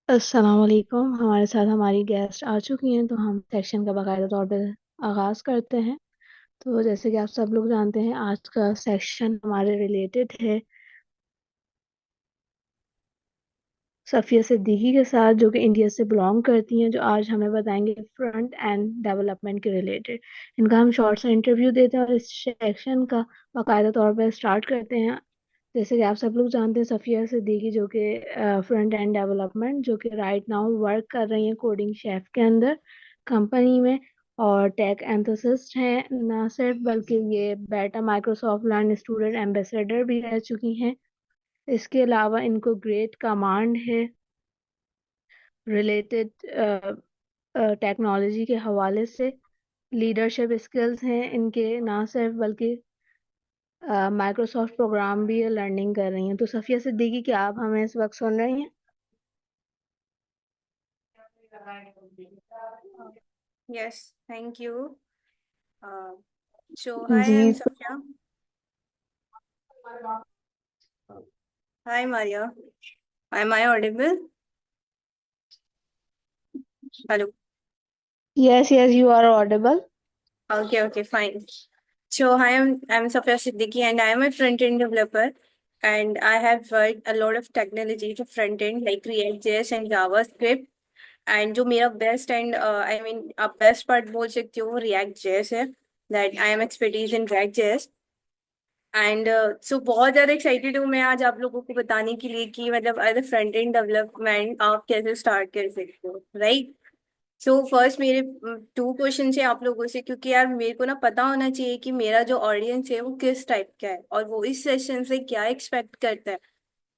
अस्सलाम वालेकुम। हमारे साथ हमारी गेस्ट आ चुकी हैं, तो हम सेक्शन का बाकायदा तौर पर आगाज़ करते हैं। तो जैसे कि आप सब लोग जानते हैं, आज का सेक्शन हमारे रिलेटेड है सफ़िया सिद्दीकी के साथ, जो कि इंडिया से बिलोंग करती हैं, जो आज हमें बताएंगे फ्रंट एंड डेवलपमेंट के रिलेटेड। इनका हम शॉर्ट सा इंटरव्यू देते हैं और इस सेक्शन का बाकायदा तौर पर स्टार्ट करते हैं। जैसे कि आप सब लोग जानते हैं, सफ़िया सिद्दीकी जो कि फ्रंट एंड डेवलपमेंट, जो कि राइट नाउ वर्क कर रही हैं कोडिंग शेफ के अंदर कंपनी में, और टेक एंथुसिस्ट हैं ना सिर्फ, बल्कि ये बेटा माइक्रोसॉफ्ट लर्न स्टूडेंट एम्बेसडर भी रह चुकी हैं। इसके अलावा इनको ग्रेट कमांड है रिलेटेड टेक्नोलॉजी के हवाले से। लीडरशिप स्किल्स हैं इनके ना सिर्फ, बल्कि माइक्रोसॉफ्ट प्रोग्राम भी लर्निंग कर रही हैं। तो सफ़िया सिद्दीकी, क्या आप हमें इस वक्त सुन रही हैं? Yes, thank you. Uh, so, hi, जी। I'm Safia. Hi, Maria. Am I audible? Hello. Yes yes, you are audible. Okay, fine. So, hi, I'm Safia Siddiqui, and I am a front-end developer. And I have worked a lot of technology to front-end like React.js and JavaScript. And जो मेरा best and I mean आप best part बोल सकते हो वो react JS है that I am expertise in React JS and so बहुत ज़्यादा एक्साइटेड हूँ मैं आज आप लोगों को बताने के लिए कि मतलब as a front end development आप कैसे स्टार्ट कर सकते हो राइट। सो फर्स्ट मेरे टू क्वेश्चन है आप लोगों से क्योंकि यार मेरे को ना पता होना चाहिए कि मेरा जो ऑडियंस है वो किस टाइप का है और वो इस सेशन से क्या एक्सपेक्ट करता है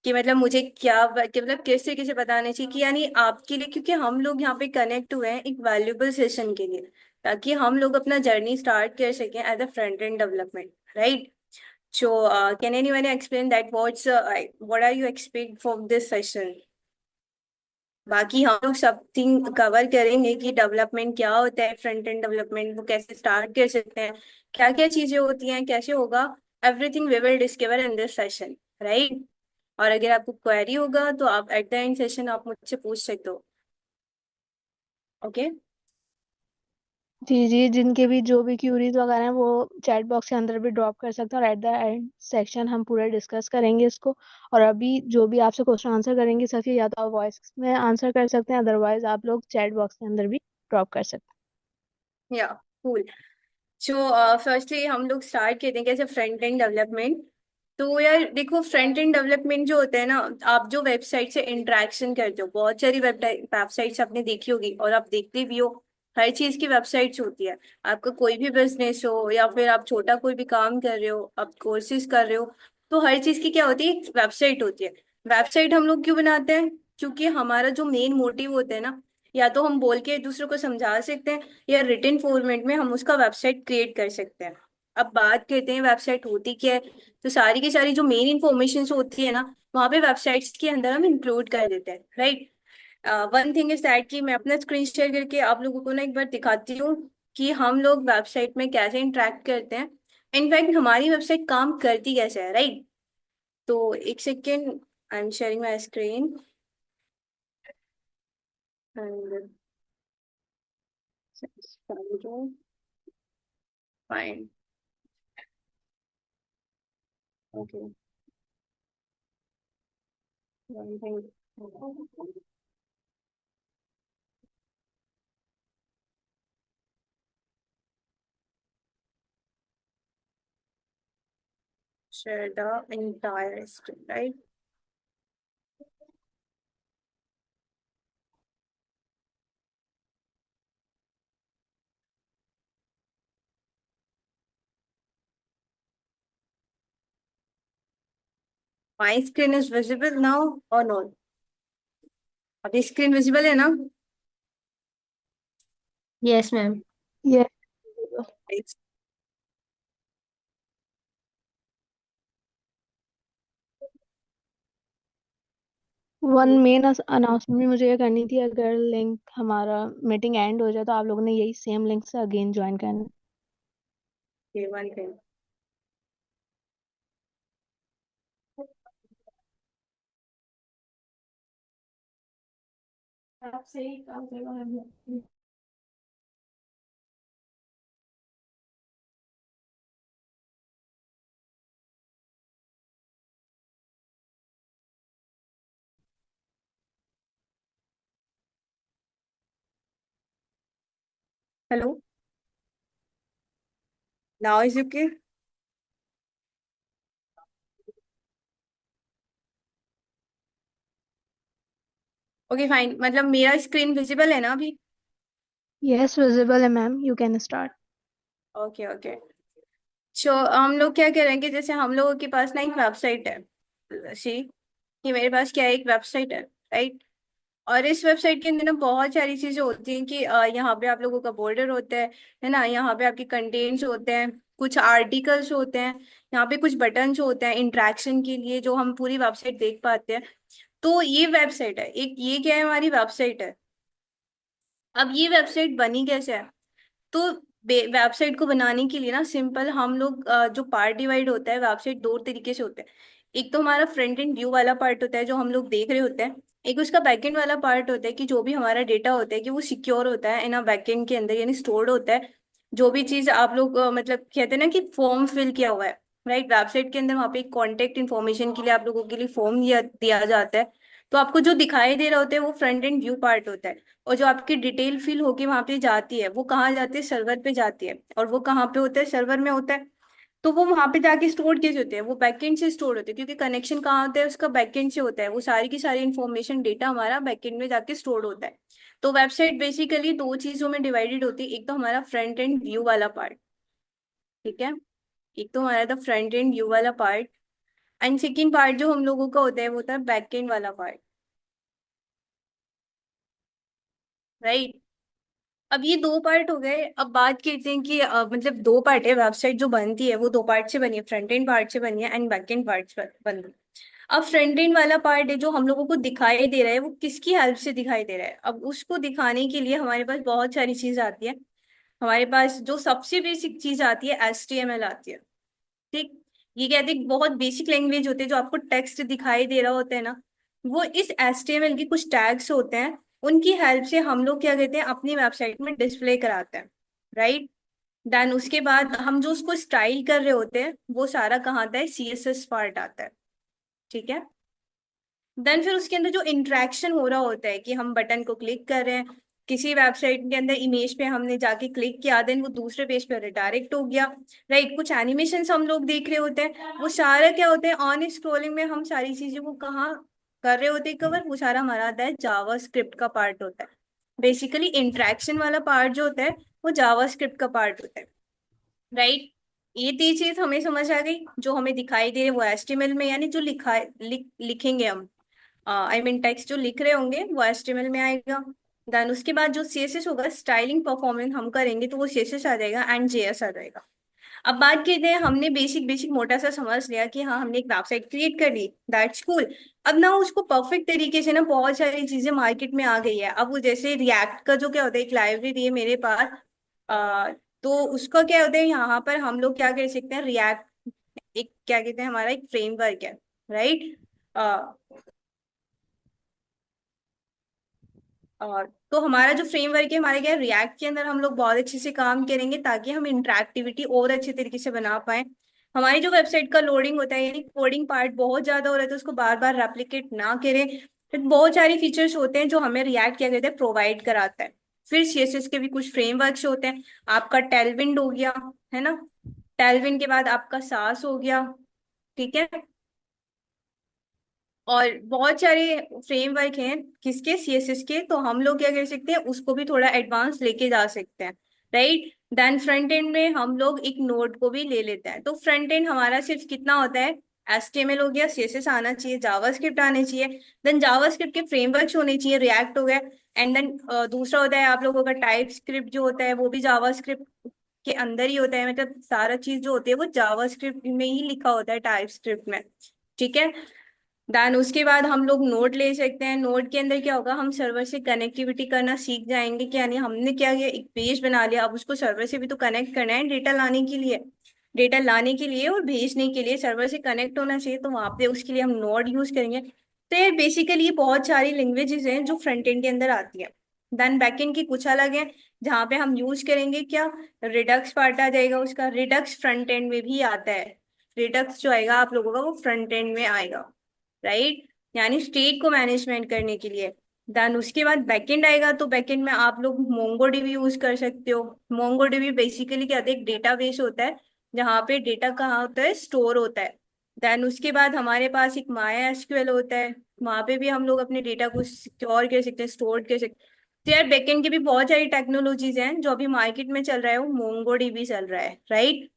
कि मतलब मुझे क्या कि मतलब किस तरीके से बताना चाहिए कि यानी आपके लिए क्योंकि हम लोग यहाँ पे कनेक्ट हुए हैं एक वैल्यूएबल सेशन के लिए ताकि हम लोग अपना जर्नी स्टार्ट कर सकें as a front end development right. So, can anyone explain that what are you expect from this session? बाकी हम लोग सब थिंग कवर करेंगे कि डेवलपमेंट क्या होता है, फ्रंट एंड डेवलपमेंट वो कैसे स्टार्ट कर सकते हैं, क्या क्या चीजें होती हैं, कैसे होगा, everything we will discover in this session right. और अगर आपको क्वेरी होगा तो आप एट द एंड सेशन आप मुझसे पूछ सकते हो। ओके। जी जी, जिनके भी जो भी क्यूरीज वगैरह हैं वो चैट बॉक्स के अंदर भी ड्रॉप कर सकते हैं, और एट द एंड सेक्शन हम पूरा डिस्कस करेंगे इसको। और अभी जो भी आपसे क्वेश्चन आंसर करेंगे सफी, या तो आप वॉइस में आंसर कर सकते हैं, अदरवाइज आप लोग चैट बॉक्स के अंदर भी ड्रॉप कर सकते या कूल। सो फर्स्टली हम लोग स्टार्ट करते हैं कैसे फ्रंट एंड डेवलपमेंट। तो यार देखो फ्रंट एंड डेवलपमेंट जो होता है ना, आप जो वेबसाइट से इंटरेक्शन करते हो बहुत सारी वेबसाइट्स आपने देखी होगी और आप देखते भी हो। हर चीज की वेबसाइट्स होती है। आपका कोई भी बिजनेस हो या फिर आप छोटा कोई भी काम कर रहे हो, आप कोर्सेज कर रहे हो, तो हर चीज की क्या होती है, एक वेबसाइट होती है। वेबसाइट हम लोग क्यों बनाते हैं? क्योंकि हमारा जो मेन मोटिव होता है ना, या तो हम बोल के एक दूसरे को समझा सकते हैं या रिटन फॉर्मेट में हम उसका वेबसाइट क्रिएट कर सकते हैं। अब बात करते हैं वेबसाइट होती क्या है। तो सारी की सारी जो मेन इंफॉर्मेशन होती है ना, वहाँ पे वेबसाइट्स के अंदर हम इंक्लूड कर देते हैं right. One thing is that कि मैं अपना स्क्रीन शेयर करके आप लोगों को ना एक बार दिखाती हूँ कि हम लोग वेबसाइट में कैसे इंटरेक्ट करते हैं, इनफैक्ट हमारी वेबसाइट काम करती कैसे है राइट। तो एक second, I am sharing my screen and fine. Okay, one thing. Share the entire screen, right? My screen is visible now or not? अभी स्क्रीन विजिबल है ना? Yes ma'am. हैं। ये वन मेन अनाउंसमेंट भी मुझे ये करनी थी, अगर लिंक हमारा मीटिंग एंड हो जाए तो आप लोगों ने यही सेम लिंक से अगेन ज्वाइन करना है। One thing. आपसे ही काम करवा। Hello, now is okay. Okay fine, मतलब मेरा स्क्रीन विजिबल है ना अभी? यस विजिबल है ma'am, you can start. Okay okay. So हम लोग क्या करेंगे, जैसे हम लोगों के पास ना एक वेबसाइट है सी, कि मेरे पास क्या है, एक वेबसाइट है, राइट। और इस वेबसाइट के अंदर ना बहुत सारी चीजें होती हैं कि यहाँ पे आप लोगों का बॉर्डर होता है ना, यहाँ पे आपके कंटेंट्स होते हैं, कुछ आर्टिकल्स होते हैं, यहाँ पे कुछ बटन्स होते हैं इंटरेक्शन के लिए जो हम पूरी वेबसाइट देख पाते हैं। तो ये वेबसाइट है एक, ये क्या है, हमारी वेबसाइट है। अब ये वेबसाइट बनी कैसे है? तो वेबसाइट को बनाने के लिए ना सिंपल हम लोग जो पार्ट डिवाइड होता है वेबसाइट दो तरीके से होता है। एक तो हमारा फ्रंट एंड व्यू वाला पार्ट होता है जो हम लोग देख रहे होते हैं। एक उसका बैकएंड वाला पार्ट होता है कि जो भी हमारा डेटा होता है कि वो सिक्योर होता है ना बैकएंड के अंदर, यानी स्टोर्ड होता है। जो भी चीज आप लोग मतलब कहते हैं ना कि फॉर्म फिल किया हुआ है, राइट, वेबसाइट के अंदर वहाँ पे कॉन्टेक्ट इन्फॉर्मेशन के लिए आप लोगों के लिए फॉर्म दिया दिया जाता है। तो आपको जो दिखाई दे रहा होता है वो फ्रंट एंड व्यू पार्ट होता है। और जो आपकी डिटेल फिल होके वहां पे जाती है वो कहाँ जाती है, सर्वर पे जाती है। और वो कहाँ पे होता है, सर्वर में होता है। तो वो वहां पे जाके स्टोर किए होते हैं, वो बैकएंड से स्टोर होते हैं, क्योंकि कनेक्शन कहाँ होता है, उसका बैकएंड से होता है। वो सारी की सारी इन्फॉर्मेशन डेटा हमारा बैकएंड में जाके स्टोर होता है। तो वेबसाइट बेसिकली दो चीजों में डिवाइडेड होती है, एक तो हमारा फ्रंट एंड व्यू वाला पार्ट, ठीक है, एक तो हमारा था फ्रंट एंड व्यू वाला पार्ट। एंड सेकेंड पार्ट जो हम लोगों का होता है वो होता है बैकएंड वाला पार्ट, राइट। अब ये दो पार्ट हो गए, अब बात करते हैं कि मतलब दो पार्ट है, वेबसाइट जो बनती है वो दो पार्ट से बनी है, फ्रंट एंड पार्ट से बनी है एंड बैक एंड पार्ट से बनी है। अब फ्रंट एंड वाला पार्ट है जो हम लोगों को दिखाई दे रहा है, वो किसकी हेल्प से दिखाई दे रहा है? अब उसको दिखाने के लिए हमारे पास बहुत सारी चीज आती है। हमारे पास जो सबसे बेसिक चीज आती है HTML आती है, ठीक। ये कहते हैं बहुत बेसिक लैंग्वेज होते हैं, जो आपको टेक्स्ट दिखाई दे रहा होता है ना, वो इस HTML के कुछ टैग्स होते हैं। उनकी हेल्प से हम लोग क्या कहते हैं, अपनी वेबसाइट में डिस्प्ले कराते हैं, राइट। देन उसके बाद हम जो उसको स्टाइल कर रहे होते हैं वो सारा कहाँ आता है, CSS पार्ट आता है, ठीक है। देन फिर उसके अंदर जो इंटरेक्शन हो रहा होता है कि हम बटन को क्लिक कर रहे हैं, किसी वेबसाइट के अंदर इमेज पे हमने जाके क्लिक किया, देन वो दूसरे पेज पे रिडायरेक्ट हो गया, राइट। कुछ एनिमेशंस हम लोग देख रहे होते हैं, वो सारा क्या होता है, ऑन स्क्रोलिंग में हम सारी चीजें वो कहाँ कर रहे होते हैं कवर, वो सारा हमारा आता है जावा स्क्रिप्ट का पार्ट होता है। बेसिकली इंटरेक्शन वाला पार्ट जो होता है वो जावा स्क्रिप्ट का पार्ट होता है, राइट। ये तीन चीज हमें समझ आ गई, जो हमें दिखाई दे रहे वो HTML में, यानी जो लिखेंगे हम, आई मीन टेक्स्ट जो लिख रहे होंगे वो HTML में आएगा। देन उसके बाद जो CSS होगा, स्टाइलिंग परफॉर्मेंस हम करेंगे तो वो CSS आ जाएगा एंड JS आ जाएगा। अब बात करते हैं, हमने बेसिक बेसिक मोटा सा समझ लिया कि हाँ हमने एक वेबसाइट क्रिएट कर ली, दैट्स कूल। अब ना उसको परफेक्ट तरीके से ना बहुत सारी चीजें मार्केट में आ गई है। अब वो जैसे रिएक्ट का जो क्या होता है, एक लाइब्रेरी है मेरे पास, आ, तो उसका क्या होता है, यहाँ पर हम लोग क्या कर सकते हैं, रिएक्ट एक क्या कहते हैं, हमारा एक फ्रेमवर्क है, राइट। और तो हमारा जो फ्रेमवर्क है, हमारे क्या रिएक्ट के अंदर हम लोग बहुत अच्छे से काम करेंगे ताकि हम इंटरेक्टिविटी और अच्छे तरीके से बना पाए। हमारी जो वेबसाइट का लोडिंग होता है, यानी कोडिंग पार्ट बहुत ज्यादा हो रहा है, तो उसको बार बार रेप्लिकेट ना करें। फिर बहुत सारी फीचर्स होते हैं जो हमें रिएक्ट क्या कहते हैं, प्रोवाइड कराता है। फिर CSS के भी कुछ फ्रेमवर्क्स होते हैं, आपका टेलविंड हो गया, है ना। टेलविंड के बाद आपका सास हो गया, ठीक है। और बहुत सारे फ्रेमवर्क हैं किसके, CSS के, तो हम लोग क्या कर सकते हैं, उसको भी थोड़ा एडवांस लेके जा सकते हैं, राइट। देन फ्रंट एंड में हम लोग एक नोड को भी ले लेते हैं। तो फ्रंट एंड हमारा सिर्फ कितना होता है, HTML हो गया, CSS आना चाहिए, जावास्क्रिप्ट आने चाहिए, देन जावास्क्रिप्ट के फ्रेमवर्क्स होने चाहिए, रिएक्ट हो गया। एंड देन दूसरा होता है आप लोगों का टाइप स्क्रिप्ट जो होता है, वो भी जावास्क्रिप्ट के अंदर ही होता है, मतलब सारा चीज जो होती है वो जावास्क्रिप्ट में ही लिखा होता है, टाइप स्क्रिप्ट में, ठीक है। देन उसके बाद हम लोग नोड ले सकते हैं। नोड के अंदर क्या होगा, हम सर्वर से कनेक्टिविटी करना सीख जाएंगे कि यानी हमने क्या किया, एक पेज बना लिया, अब उसको सर्वर से भी तो कनेक्ट करना है डेटा लाने के लिए। डेटा लाने के लिए और भेजने के लिए सर्वर से कनेक्ट होना चाहिए, तो वहां पे उसके लिए हम नोड यूज करेंगे। तो ये बेसिकली बहुत सारी लैंग्वेजेस हैं जो फ्रंट एंड के अंदर आती है। देन बैक एंड की कुछ अलग है, जहाँ पे हम यूज करेंगे क्या, रिडक्स पार्ट आ जाएगा उसका। रिडक्स फ्रंट एंड में भी आता है। रिडक्स जो आएगा आप लोगों का वो फ्रंट एंड में आएगा, राइट, यानी स्टेट को मैनेजमेंट करने के लिए। देन उसके बाद बैकएंड आएगा, तो बैकएंड में आप लोग मोंगोडीबी यूज कर सकते हो। मोंगोडीबी बेसिकली क्या होता है, एक डेटाबेस होता है जहाँ पे डेटा कहाँ होता है, स्टोर होता है। देन उसके बाद हमारे पास एक माया एसक्यूएल होता है, वहां पे भी हम लोग अपने डेटा को सिक्योर कर सकते हैं, स्टोर कर सकते हैं। तो यार बैकएंड की भी बहुत सारी टेक्नोलॉजीज हैं, जो अभी मार्केट में चल रहा है वो मोंगोडीबी चल रहा है, राइट।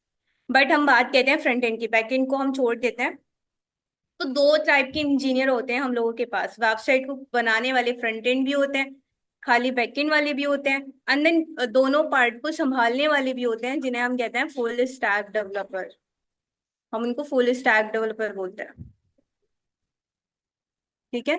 बट हम बात कहते हैं फ्रंट एंड की, बैकएंड को हम छोड़ देते हैं। तो दो टाइप के इंजीनियर होते हैं हम लोगों के पास, वेबसाइट को बनाने वाले फ्रंट एंड भी होते हैं, खाली बैकएंड वाले भी होते हैं, एंड देन दोनों पार्ट को संभालने वाले भी होते हैं, जिन्हें हम कहते हैं फुल स्टैक डेवलपर। हम उनको फुल स्टैक डेवलपर बोलते हैं, ठीक है।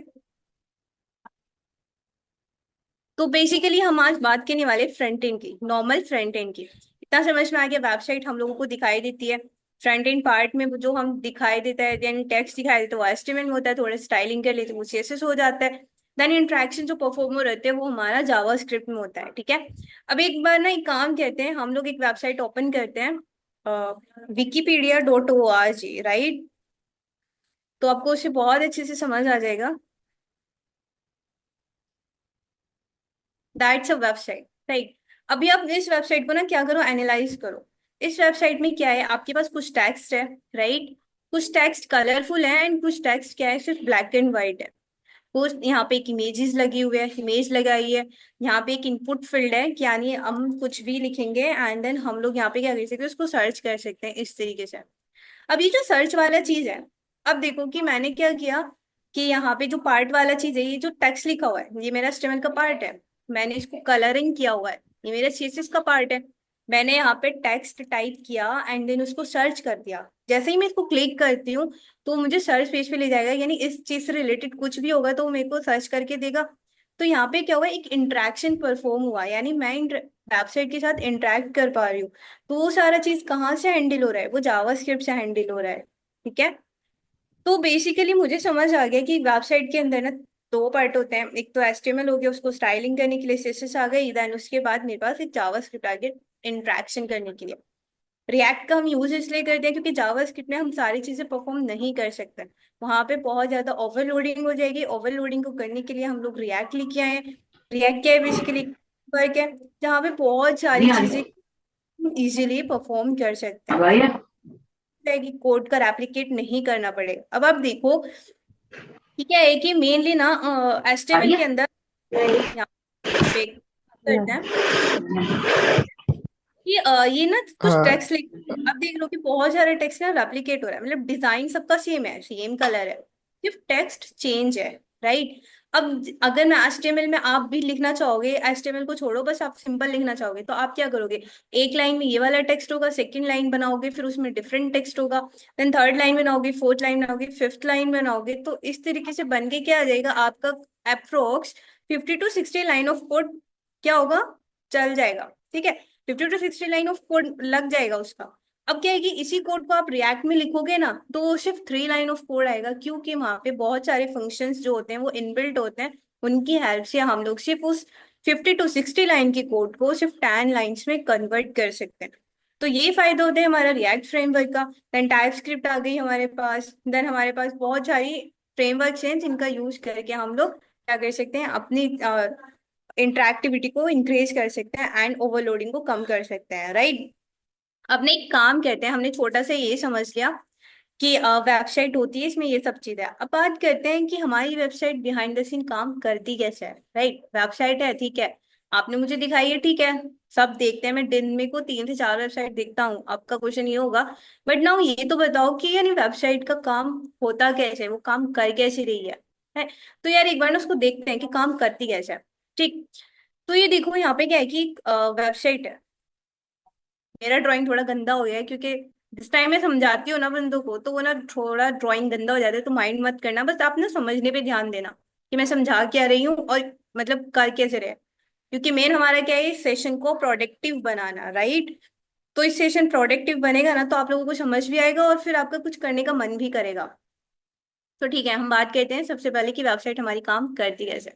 तो बेसिकली हम आज बात करने वाले फ्रंट एंड की, नॉर्मल फ्रंट एंड की। इतना समझ में आ गया, वेबसाइट हम लोगों को दिखाई देती है, फ्रंट एंड पार्ट में जो हम दिखाई देता है, यानी टेक्स्ट दिखाई देता है वो एचटीएमएल में होता है, थोड़ा स्टाइलिंग कर लेते हैं वो सीएसएस हो जाता है। देन इंटरेक्शन जो परफॉर्म हो रहते हैं वो हमारा जावास्क्रिप्ट में होता है, ठीक है। अब एक बार ना एक काम कहते हैं, हम लोग एक वेबसाइट ओपन करते हैं, wikipedia.org, राइट। तो आपको उससे बहुत अच्छे से समझ आ जाएगा, दैट्स अ वेबसाइट, राइट। अभी आप इस वेबसाइट को ना क्या करो, एनालाइज करो। इस वेबसाइट में क्या है, आपके पास कुछ टेक्स्ट है, राइट। कुछ टेक्स्ट कलरफुल है एंड कुछ टेक्स्ट क्या है, सिर्फ ब्लैक एंड व्हाइट है। कुछ यहाँ पे एक इमेजेस लगी हुई है, इमेज लगाई है। यहाँ पे एक इनपुट फील्ड है कि यानी हम कुछ भी लिखेंगे एंड देन हम लोग यहाँ पे क्या कर सकते हैं, उसको सर्च कर सकते हैं इस तरीके से। अब ये जो सर्च वाला चीज है, अब देखो कि मैंने क्या किया, कि यहाँ पे जो पार्ट वाला चीज है, ये जो टेक्स्ट लिखा हुआ है ये मेरा HTML का पार्ट है, मैंने इसको कलरिंग किया हुआ है, ये मेरा CSS का पार्ट है। मैंने यहाँ पे टेक्स्ट टाइप किया एंड देन उसको सर्च कर दिया। जैसे ही मैं इसको क्लिक करती हूँ तो मुझे सर्च पेज पे ले जाएगा, यानी इस चीज से रिलेटेड कुछ भी होगा तो वो मेरे को सर्च करके देगा। तो यहाँ पे क्या हुआ, एक इंटरेक्शन परफॉर्म हुआ, यानी मैं वेबसाइट के साथ इंटरेक्ट कर पा रही हूँ। तो वो सारा चीज कहाँ से हैंडल हो रहा है, वो जावास्क्रिप्ट से हैंडल हो रहा है, ठीक है। तो बेसिकली मुझे समझ आ गया कि वेबसाइट के अंदर ना दो पार्ट होते हैं, एक तो HTML हो गया, उसको स्टाइलिंग करने के लिए CSS आ गई, देन उसके बाद मेरे पास एक जावास्क्रिप्ट आ गया इंटरेक्शन करने के लिए। रिएक्ट का हम यूज इसलिए करते हैं क्योंकि जावास्क्रिप्ट में हम सारी चीजें परफॉर्म नहीं कर सकते, वहां पे बहुत ज्यादा ओवरलोडिंग हो जाएगी। ओवरलोडिंग को करने के लिए हम लोग रिएक्ट लेके आए हैं। रिएक्ट क्या है, बेसिकली वर्क है जहाँ पे बहुत सारी चीजें इजीली परफॉर्म कर सकते हैं, है कि कोड का रेप्लिकेट नहीं करना पड़ेगा। अब आप देखो कि क्या है कि मेनली ना HTML के अंदर यहाँ पे करते हैं कि ये ना कुछ हाँ। टेक्स्ट लिख, अब देख लो कि बहुत सारे टेक्स्ट ना रेप्लिकेट हो रहा है, मतलब डिजाइन सबका सेम है, सेम कलर है, सिर्फ टेक्स्ट चेंज है, राइट। अब अगर मैं HTML में आप भी लिखना चाहोगे, HTML को छोड़ो, बस आप सिंपल लिखना चाहोगे तो आप क्या करोगे, एक लाइन में ये वाला टेक्स्ट होगा, सेकंड लाइन बनाओगे फिर उसमें डिफरेंट टेक्स्ट होगा, देन थर्ड लाइन बनाओगे, फोर्थ लाइन बनाओगे, फिफ्थ लाइन बनाओगे, तो इस तरीके से बन के क्या आ जाएगा आपका, approx 50 to 60 line of code क्या होगा, चल जाएगा, ठीक है। 50 to 60 लाइन ऑफ कोड लग जाएगा उसका। अब क्या है कि इसी कोड को आप रिएक्ट में लिखोगे ना तो वो सिर्फ 3 लाइन ऑफ कोड आएगा, क्योंकि वहां पे बहुत सारे फंक्शंस जो होते हैं वो इनबिल्ट होते हैं, उनकी हेल्प से हम लोग सिर्फ उस 50 to 60 लाइन की कोड को सिर्फ 10 लाइन्स में कन्वर्ट कर सकते हैं। तो ये फायदा होता है हमारा रिएक्ट फ्रेमवर्क का। देन टाइप स्क्रिप्ट आ गई हमारे पास, देन हमारे पास बहुत सारी फ्रेमवर्क्स हैं जिनका यूज करके हम लोग क्या कर सकते हैं, अपनी इंटरेक्टिविटी को इंक्रीज कर सकते हैं एंड ओवरलोडिंग को कम कर सकते हैं, राइट। अब ना एक काम करते हैं, हमने छोटा सा ये समझ लिया कि वेबसाइट होती है, इसमें ये सब चीजें हैं। अब बात करते हैं कि हमारी वेबसाइट बिहाइंड द सीन काम करती कैसे है, राइट। वेबसाइट है, ठीक है, आपने मुझे दिखाई है, ठीक है, सब देखते हैं, मैं दिन में को 3 से 4 वेबसाइट देखता हूँ, आपका क्वेश्चन ये होगा, बट नाउ ये तो बताओ कि यानी वेबसाइट का काम होता कैसे है, वो काम कर कैसे रही है। तो यार एक बार ना उसको देखते हैं कि काम करती कैसे है, ठीक। तो ये देखो यहाँ पे क्या है कि वेबसाइट है, मेरा ड्राइंग थोड़ा गंदा हो गया है क्योंकि जिस टाइम मैं समझाती हूँ ना बंदों को तो वो ना थोड़ा ड्राइंग गंदा हो जाता है, तो माइंड मत करना, बस आप ना समझने पे ध्यान देना कि मैं समझा क्या रही हूँ और मतलब कर कैसे रहे। क्योंकि मेन हमारा क्या है, इस सेशन को प्रोडक्टिव बनाना, राइट। तो इस सेशन प्रोडक्टिव बनेगा ना तो आप लोगों को समझ भी आएगा और फिर आपका कुछ करने का मन भी करेगा। तो ठीक है, हम बात करते हैं सबसे पहले कि वेबसाइट हमारी काम करती कैसे।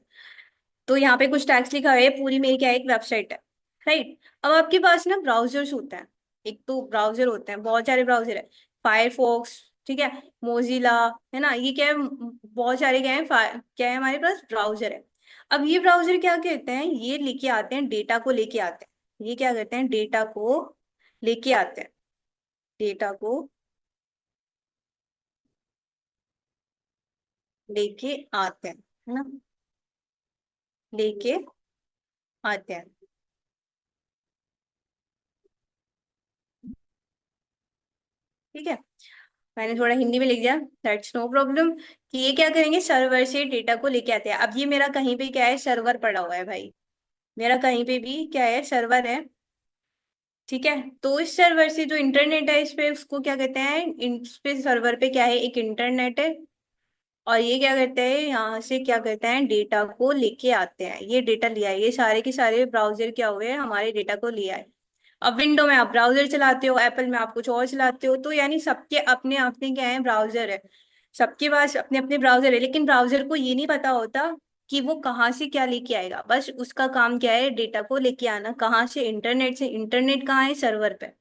तो यहाँ पे कुछ टैक्स लिखा है, पूरी मेरी क्या है, एक वेबसाइट है, राइट। अब आपके पास ना ब्राउजर्स होते हैं, एक तो ब्राउजर होते हैं, बहुत सारे ब्राउजर है, फायरफॉक्स, ठीक है, मोजिला, है ना, ये क्या है, बहुत सारे क्या है, क्या है हमारे पास ब्राउजर है। अब ये ब्राउजर क्या कहते हैं, ये लेके आते हैं डेटा को, लेके आते हैं, ये क्या करते हैं, डेटा को लेके आते हैं, डेटा को लेके आते हैं, है ना, लेके आते हैं, ठीक है। मैंने थोड़ा हिंदी में लिख दिया, दैट्स नो प्रॉब्लम। कि ये क्या करेंगे, सर्वर से डेटा को लेके आते हैं। अब ये मेरा कहीं पे क्या है, सर्वर पड़ा हुआ है भाई, मेरा कहीं पे भी क्या है, सर्वर है, ठीक है। तो इस सर्वर से जो इंटरनेट है इस पे, उसको क्या कहते हैं, इस पे सर्वर पे क्या है, एक इंटरनेट है। और ये क्या करते हैं, यहाँ से क्या करते हैं, डेटा को लेके आते हैं, ये डेटा लिया है, ये सारे के सारे ब्राउजर क्या हुए हैं, हमारे डेटा को लिया है। अब विंडो में आप ब्राउजर चलाते हो, एप्पल में आप कुछ और चलाते हो, तो यानी सबके अपने अपने क्या है, ब्राउजर है, सबके पास अपने अपने ब्राउजर है। लेकिन ब्राउजर को ये नहीं पता होता कि वो कहाँ से क्या लेके आएगा, बस उसका काम क्या है, डेटा को लेके आना, कहाँ से, इंटरनेट से। इंटरनेट कहाँ है, सर्वर पे,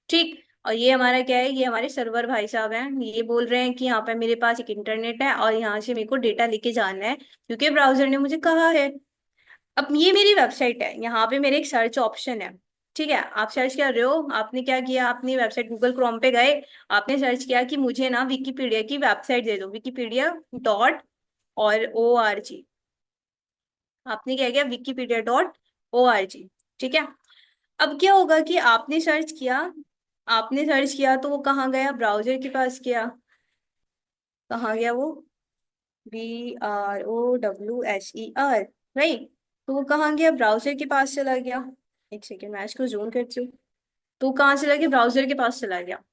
ठीक। और ये हमारा क्या है, ये हमारे सर्वर भाई साहब हैं, ये बोल रहे हैं कि यहाँ पे मेरे पास एक इंटरनेट है और यहाँ से मेरे को डेटा लेके जाना है, क्योंकि ब्राउजर ने मुझे कहा है। अब ये मेरी वेबसाइट है, यहाँ पे मेरे एक सर्च ऑप्शन है, ठीक है। आप सर्च कर रहे हो, आपने क्या किया, अपनी वेबसाइट गूगल क्रोम पे गए, आपने सर्च किया कि मुझे ना विकिपीडिया की वेबसाइट दे दो, wikipedia.org। आपने क्या किया, wikipedia.org, ठीक है। अब क्या होगा कि आपने सर्च किया, आपने सर्च किया तो वो कहाँ गया, ब्राउजर के पास गया, कहाँ गया वो, BROWSER, राइट। तो वो कहाँ गया, ब्राउजर के पास चला गया। एक सेकेंड, मैं इसको जूम करती हूँ। तो कहाँ चला गया, ब्राउजर के पास चला गया।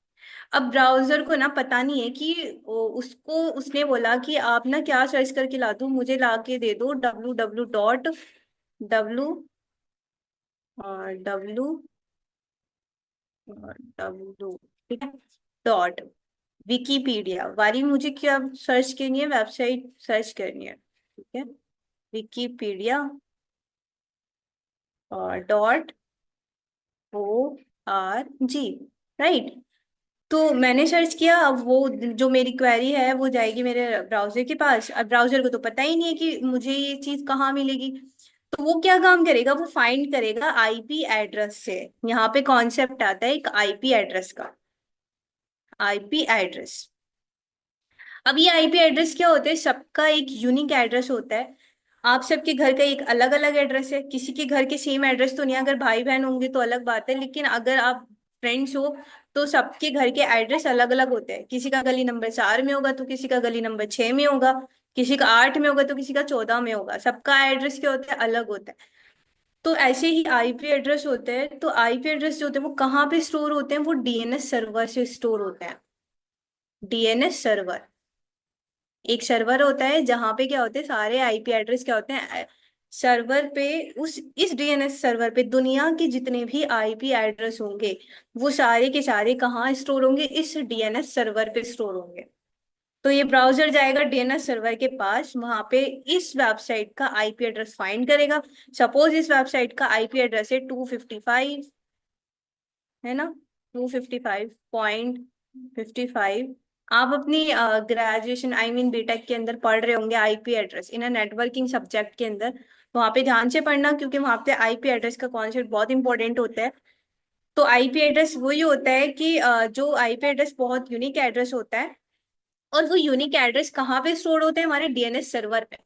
अब ब्राउजर को ना पता नहीं है कि उसको, उसने बोला कि आप ना क्या सर्च करके ला दूँ, मुझे ला के दे दो डब्लू डब्लू डब्लू, ठीक है, डॉट विकीपीडिया वाली मुझे क्या सर्च करनी है, वेबसाइट सर्च करनी है, ठीक है, विकीपीडिया और .org, राइट। तो मैंने सर्च किया, अब वो जो मेरी क्वेरी है वो जाएगी मेरे ब्राउजर के पास। अब ब्राउजर को तो पता ही नहीं है कि मुझे ये चीज कहाँ मिलेगी। तो वो क्या काम करेगा, वो फाइंड करेगा आईपी एड्रेस से। यहाँ पे कॉन्सेप्ट आता है एक आईपी एड्रेस का, आईपी एड्रेस। अब ये आईपी एड्रेस क्या होते हैं, सबका एक यूनिक एड्रेस होता है। आप सबके घर का एक अलग अलग एड्रेस है, किसी के घर के सेम एड्रेस तो नहीं है, अगर भाई बहन होंगे तो अलग बात है, लेकिन अगर आप फ्रेंड्स हो तो सबके घर के एड्रेस अलग अलग होते हैं। किसी का गली नंबर 4 में होगा तो किसी का गली नंबर 6 में होगा, किसी का 8 में होगा तो किसी का 14 में होगा, सबका एड्रेस क्या होता है, अलग होता है। तो ऐसे ही आईपी एड्रेस होते हैं। तो आईपी एड्रेस जो होते हैं वो कहाँ पे स्टोर होते हैं, वो डीएनएस सर्वर से स्टोर होते हैं। डीएनएस सर्वर, एक सर्वर होता है जहां पे क्या होते हैं, सारे आईपी एड्रेस क्या होते हैं, सर्वर पे, उस इस डीएनएस सर्वर पे दुनिया के जितने भी आईपी एड्रेस होंगे वो सारे के सारे कहाँ स्टोर होंगे, इस डीएनएस सर्वर पे स्टोर होंगे। तो ये ब्राउजर जाएगा डीएनएस सर्वर के पास, वहां पे इस वेबसाइट का आईपी एड्रेस फाइंड करेगा। सपोज इस वेबसाइट का आईपी एड्रेस है 255, है ना, 255.55। आप अपनी ग्रेजुएशन आई मीन बीटेक के अंदर पढ़ रहे होंगे IP address in networking subject के अंदर, वहां पे ध्यान से पढ़ना, क्योंकि वहां पे आईपी एड्रेस का कॉन्सेप्ट बहुत इंपॉर्टेंट होता है। तो आईपी एड्रेस वही होता है कि जो आईपी एड्रेस बहुत यूनिक एड्रेस होता है, और वो यूनिक एड्रेस कहाँ पे स्टोर होते हैं, हमारे डीएनएस सर्वर पे।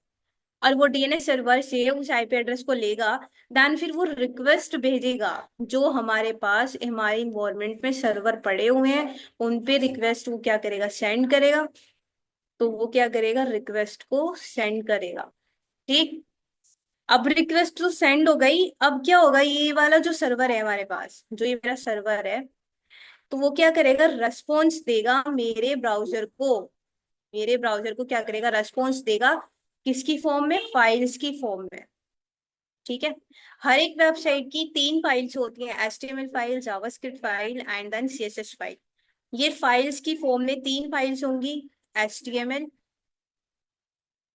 और वो डीएनएस सर्वर से उस आईपी एड्रेस को लेगा, देन फिर वो रिक्वेस्ट भेजेगा, जो हमारे पास हमारे इन्वायरमेंट में सर्वर पड़े हुए हैं उन पे रिक्वेस्ट वो क्या करेगा, सेंड करेगा। तो वो क्या करेगा, रिक्वेस्ट को सेंड करेगा, ठीक। अब रिक्वेस्ट तो सेंड हो गई, अब क्या होगा, ये वाला जो सर्वर है हमारे पास, जो ये मेरा सर्वर है, तो वो क्या करेगा, रेस्पॉन्स देगा मेरे ब्राउजर को, मेरे ब्राउजर को क्या करेगा, रेस्पॉन्स देगा, किसकी फॉर्म में, फाइल्स की फॉर्म में, ठीक है। हर एक वेबसाइट की 3 फाइल्स होती हैं, HTML file, JavaScript file and then CSS file. ये फाइल्स की फॉर्म में 3 फाइल्स होंगी, एचटीएमएल,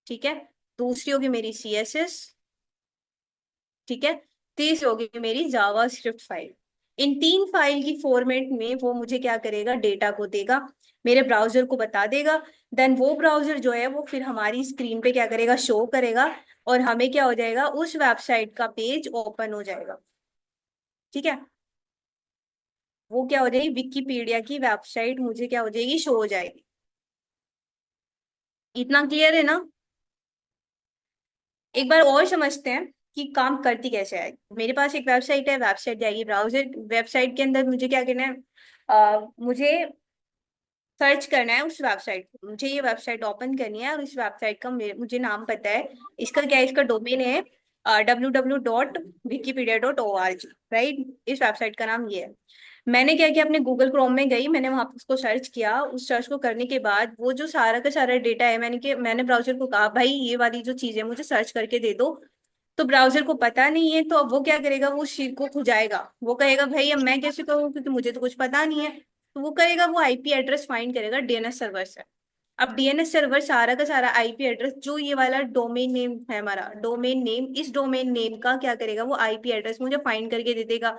ठीक है। दूसरी होगी मेरी CSS। ठीक है। तीसरी होगी मेरी जावा स्क्रिप्ट फाइल। इन तीन फाइल की फॉर्मेट में वो मुझे क्या करेगा, डेटा को देगा, मेरे ब्राउजर को बता देगा। देन वो ब्राउजर जो है वो फिर हमारी स्क्रीन पे क्या करेगा, शो करेगा, और हमें क्या हो जाएगा, उस वेबसाइट का पेज ओपन हो जाएगा। ठीक है। वो क्या हो जाएगी, विकिपीडिया की वेबसाइट मुझे क्या हो जाएगी, शो हो जाएगी। इतना क्लियर है ना। एक बार और समझते हैं कि काम करती कैसे है। मेरे पास एक वेबसाइट है, वेबसाइट जाएगी ब्राउजर, वेबसाइट के अंदर मुझे क्या करना है, मुझे सर्च करना है उस वेबसाइट को, मुझे ये वेबसाइट ओपन करनी है, और इस वेबसाइट का मुझे नाम पता है। इसका क्या है, इसका डोमेन है www.wikipedia.org। राइट, इस वेबसाइट का नाम ये है। मैंने क्या किया, अपने गूगल क्रोम में गई, मैंने वहां पर उसको सर्च किया। उस सर्च को करने के बाद वो जो सारा का सारा डेटा है, मैंने ब्राउजर को कहा भाई ये वाली जो चीज है मुझे सर्च करके दे दो। तो ब्राउजर को पता नहीं है, तो अब वो क्या करेगा, वो उस चीज को खुजाएगा। वो कहेगा भाई अब मैं कैसे करूँ, क्योंकि मुझे तो कुछ पता नहीं है। तो वो करेगा, वो आईपी एड्रेस फाइंड करेगा डीएनएस सर्वर से। अब डीएनएस सर्वर सारा का सारा आईपी एड्रेस, जो ये वाला डोमेन नेम है हमारा डोमेन नेम, इस डोमेन नेम का क्या करेगा, वो आईपी एड्रेस मुझे फाइंड करके दे देगा।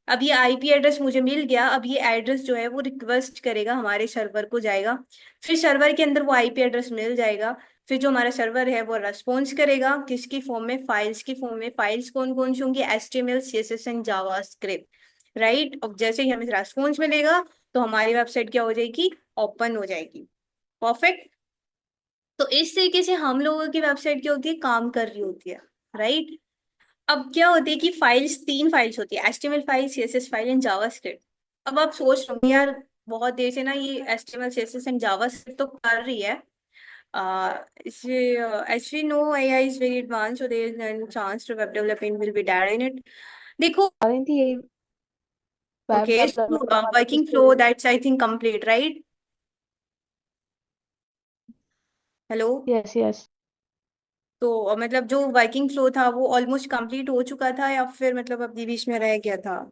अब ये आईपी एड्रेस मुझे मिल गया, अब ये एड्रेस जो है वो रिक्वेस्ट करेगा, हमारे सर्वर को जाएगा। फिर सर्वर के अंदर वो आईपी एड्रेस मिल जाएगा। फिर जो हमारा सर्वर है वो रेस्पॉन्स करेगा, किसकी फॉर्म में, फाइल्स की फॉर्म में। फाइल्स कौन कौन सी होंगी, HTML CSS and JavaScript. Right, अब जैसे ही हमें रेस्पॉन्स मिलेगा तो हमारी वेबसाइट क्या हो जाएगी, ओपन हो जाएगी। परफेक्ट। तो इस तरीके से हम लोगों की वेबसाइट क्या होती है, काम कर रही होती है। राइट। अब क्या होती है कि फाइल्स, तीन फाइल्स होती है, HTML file, CSS file and JavaScript. अब आप सोच रहे होंगे यार बहुत देर से ना ये HTML CSS एंड जावास्क्रिप्ट तो कर रही है, इसे actually no AI is very advanced, so there is no chance to web development will be there in it। देखो, आ रही थी यही वेब okay, so डेवलपमेंट वाली की working flow story. that's I think complete, right? Hello. Yes yes. तो मतलब जो working flow था वो ऑलमोस्ट कंप्लीट हो चुका था, या फिर मतलब अभी बीच में रह गया था?